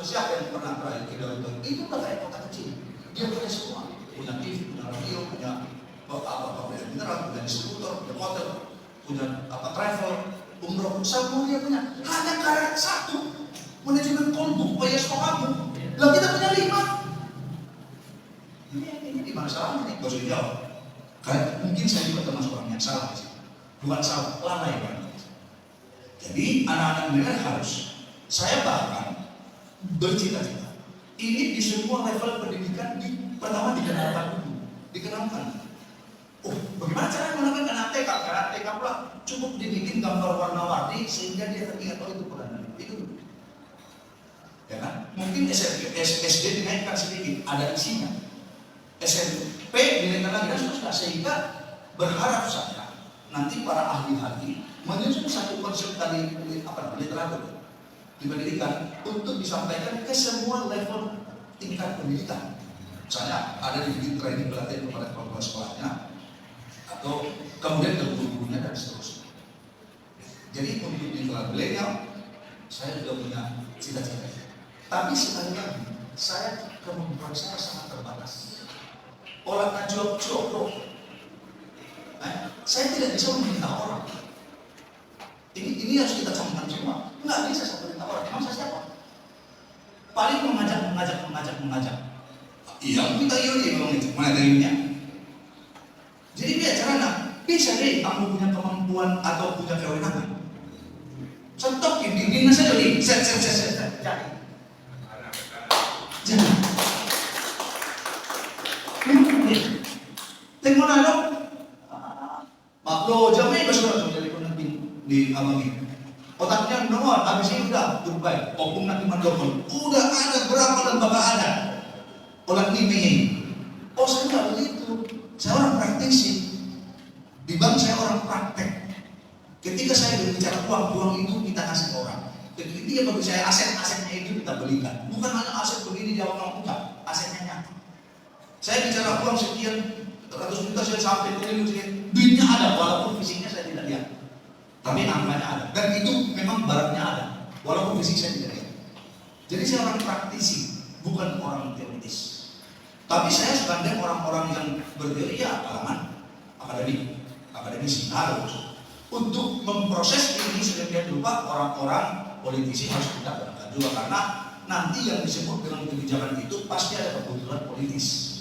siapa yang pernah terakhir itu kayak kota kecil. Dia punya semua, punya TV, punya radio, punya mineral, punya distributor, punya hotel, punya travel, umroh, semua dia punya. Hanya karena satu, manajemen kolbu, PSO kamu. Lah kita punya 5. Ini di mana salahnya nih? Gak usah dijawab. Karena mungkin saya juga termasuk orang yang salah sih. Bukan salah, lalai banget. Jadi anak-anak milenial harus. Saya bahkan bercita-cita. Ini di semua level pendidikan pertama dikenalkan dulu, dikenalkan. Bagaimana cara menggunakan anak TK? Karena TK pula cukup dibikin gambar warna-warni sehingga dia teringat itu Quran. Itu, ya kan? Mungkin SD dinaikkan sedikit, ada isinya. SMP dinaikkan lagi dan seterusnya sehingga berharap saya nanti para ahli-ahli menyusun satu konsep tadi literatur di pendidikan untuk disampaikan ke semua level tingkat pendidikan. Misalnya ada di training pelatihan kepada kepala sekolahnya atau kemudian ke guru-gurunya dan seterusnya. Jadi untuk di kelas milenial saya sudah punya cita-cita. Tapi sekali lagi saya kemampuan saya sangat terbatas. Orang ngajok-jok, saya tidak bisa meminta orang. Ini harus kita camkan semua. Nggak bisa saya perintah orang. Emang saya siapa? Paling mengajak. Iya, kita iya kalau itu materinya. Jadi dia caranya bisa deh kamu punya kemampuan atau punya kewenangan. Contoh ini saja nih, set. Jangan. Tengok nalo. Maklo jamai besar jadi penanting di abang ini. Otaknya nomor, habis ini udah berbaik. Opung nanti mandokon. Udah ada berapa lembaga ada. Olah ini. Oh saya nggak begitu. Saya orang praktisi. Di bangsa praktek. Ketika saya berbicara uang itu kita kasih ke orang. Ketika dia bagi saya asetnya itu kita belikan. Bukan hanya aset begini di awal bukan, asetnya nyata. Saya bicara uang sekian ratus juta saya sampai triliun sekian, duitnya ada walaupun fisiknya saya tidak lihat. Tapi angkanya ada dan itu memang barangnya ada walaupun fisik saya tidak lihat. Jadi saya orang praktisi, bukan orang teoritis. Tapi saya sekalian orang-orang yang berteori ya kalangan akademisi harus untuk memproses ini sedemikian rupa orang-orang politisi harus kita gunakan juga karena nanti yang disebut dengan kebijakan itu pasti ada kebutuhan politis.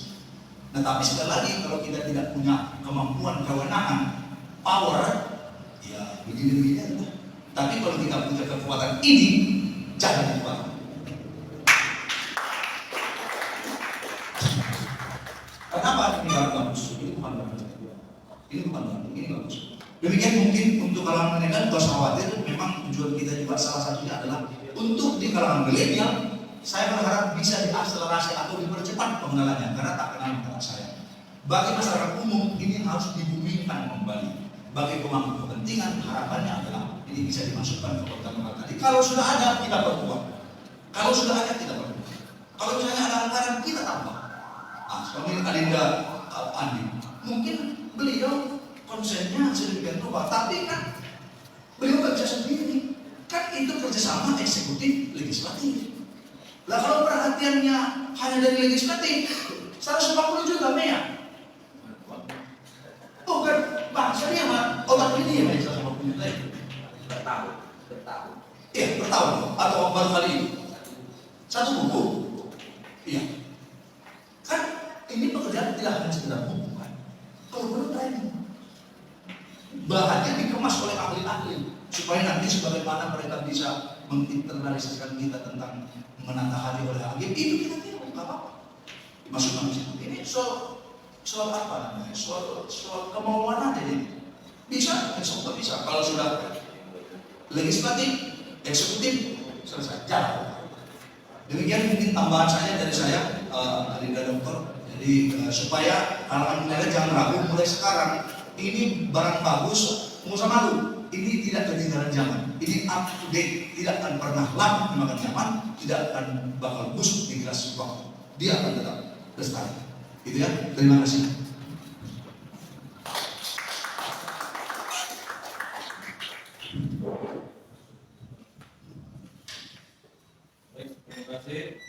Nah tapi sekali lagi kalau kita tidak punya kemampuan kewenangan power ya begini-begini aja. Tapi kalau kita punya kekuatan ini jangan dibuat. Kenapa ini bagus? Ini bukan bagus. Ini bukan bagus. Ini bagus. Demikian mungkin untuk kalangan milenial tidak usah khawatir. Memang tujuan kita juga salah satunya adalah untuk di kalangan milenial saya berharap bisa diakselerasi atau dipercepat pengenalannya karena tak kenal antara saya. Bagi masyarakat umum ini harus dibumikan kembali. Bagi pemangku kepentingan harapannya adalah ini bisa dimasukkan ke program tadi. Kalau sudah ada kita perkuat. Kalau sudah ada kita perkuat. Kalau misalnya ada anggaran kita tambah. Suami Adinda Andi, mungkin beliau konsennya sedemikian rupa, tapi kan beliau kerja sendiri, kan itu kerjasama eksekutif legislatif. Lah kalau perhatiannya hanya dari legislatif, 140 juta Mea, bukan bangsa dia mah otak ini yang 140 juta itu bertahun. Iya bertahun atau baru kali ini satu buku, iya. Kan ini pekerjaan tidak hanya sekedar buku kan. Kalau perlu training. Bahannya dikemas oleh ahli-ahli supaya nanti sebagaimana mereka bisa menginternalisasikan kita tentang menata hati oleh hakim itu kita tidak apa-apa. Dimasukkan di situ. Ini soal apa namanya? Soal kemauan aja ini. Bisa, insya bisa. Kalau sudah legislatif, eksekutif selesai jalan. Demikian mungkin tambahan saya dari saya. Adinda Dokter, jadi supaya kalangan milenial jangan ragu mulai sekarang ini barang bagus, nggak usah malu. Ini tidak ketinggalan zaman, ini up to date, tidak akan pernah lama dimakan zaman, tidak akan bakal busuk di gelas waktu, dia akan tetap lestari. Gitu ya, terima kasih. Terima kasih.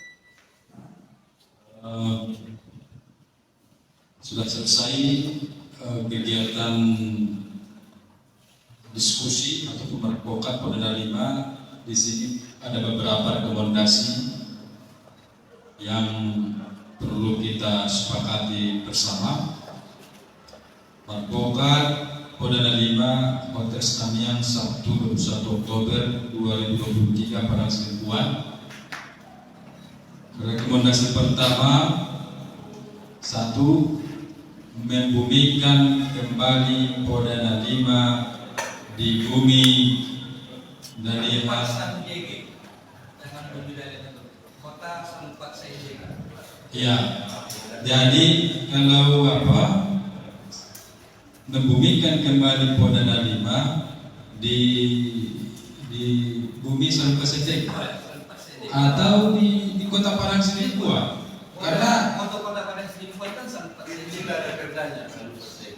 Sudah selesai kegiatan diskusi atau pemberpokan pada 5. Di sini ada beberapa rekomendasi yang perlu kita sepakati bersama. Pemberpokan pada 5 Hotel Stamiang Sabtu 21 Oktober 2023 pada Selikuan. Rekomendasi pertama, 1. Membumikan kembali Podana 5 di bumi dari kota Salupat Saidega. Ya, jadi kalau membumikan kembali Podana 5 di bumi Salupat Saidega atau di kota Padang Selikuan. Karena untuk kota Padang Selikuan kan Salupat Saidega ada perdanya.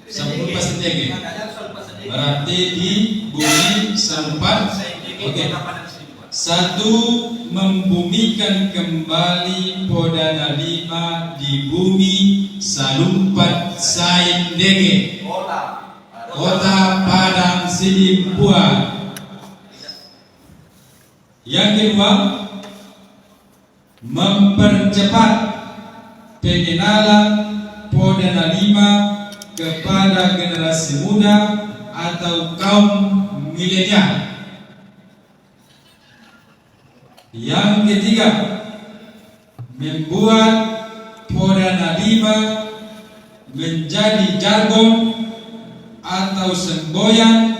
Salupat Saidega. Berarti di bumi Salupat. Oke. 1. Membumikan kembali Podana 5 di bumi Salupat Saidega, kota Padang Selikuan. Yang kedua, mempercepat pengenalan Podana 5 kepada generasi muda atau kaum milenial. Yang ketiga, membuat Podana 5 menjadi jargon atau semboyan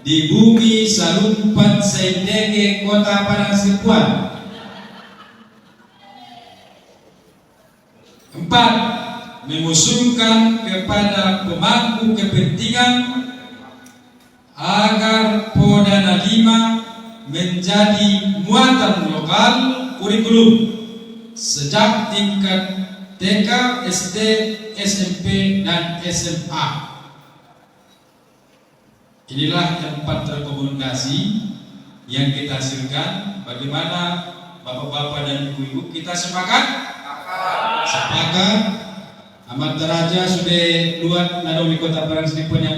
di bumi Salupat Saidega, kota Padang Selikuan. 4. Mengusulkan kepada pemangku kepentingan agar Podana 5 menjadi muatan lokal kurikulum sejak tingkat TK, SD, SMP, dan SMA. Inilah 4 rekomendasi yang kita hasilkan. Bagaimana Bapak-bapak dan Ibu-ibu, kita sepakat? Sepakat. Amat daraja sudah luar nadomi kota Parang Seripun yang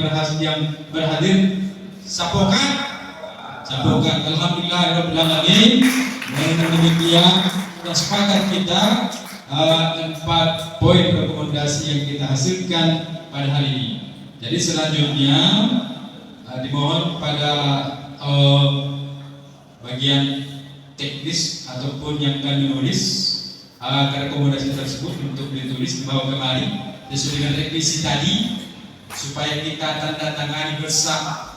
berhadir. Sapokan? Sapokan. Alhamdulillah rabbil alamin. Dengan demikian sudah sepakat kita 4 poin rekomendasi yang kita hasilkan pada hari ini. Jadi selanjutnya dimohon pada bagian teknis ataupun yang akan menulis rekomendasi tersebut untuk ditulis dibawa kemari sesuai dengan revisi tadi supaya kita tanda tangani bersama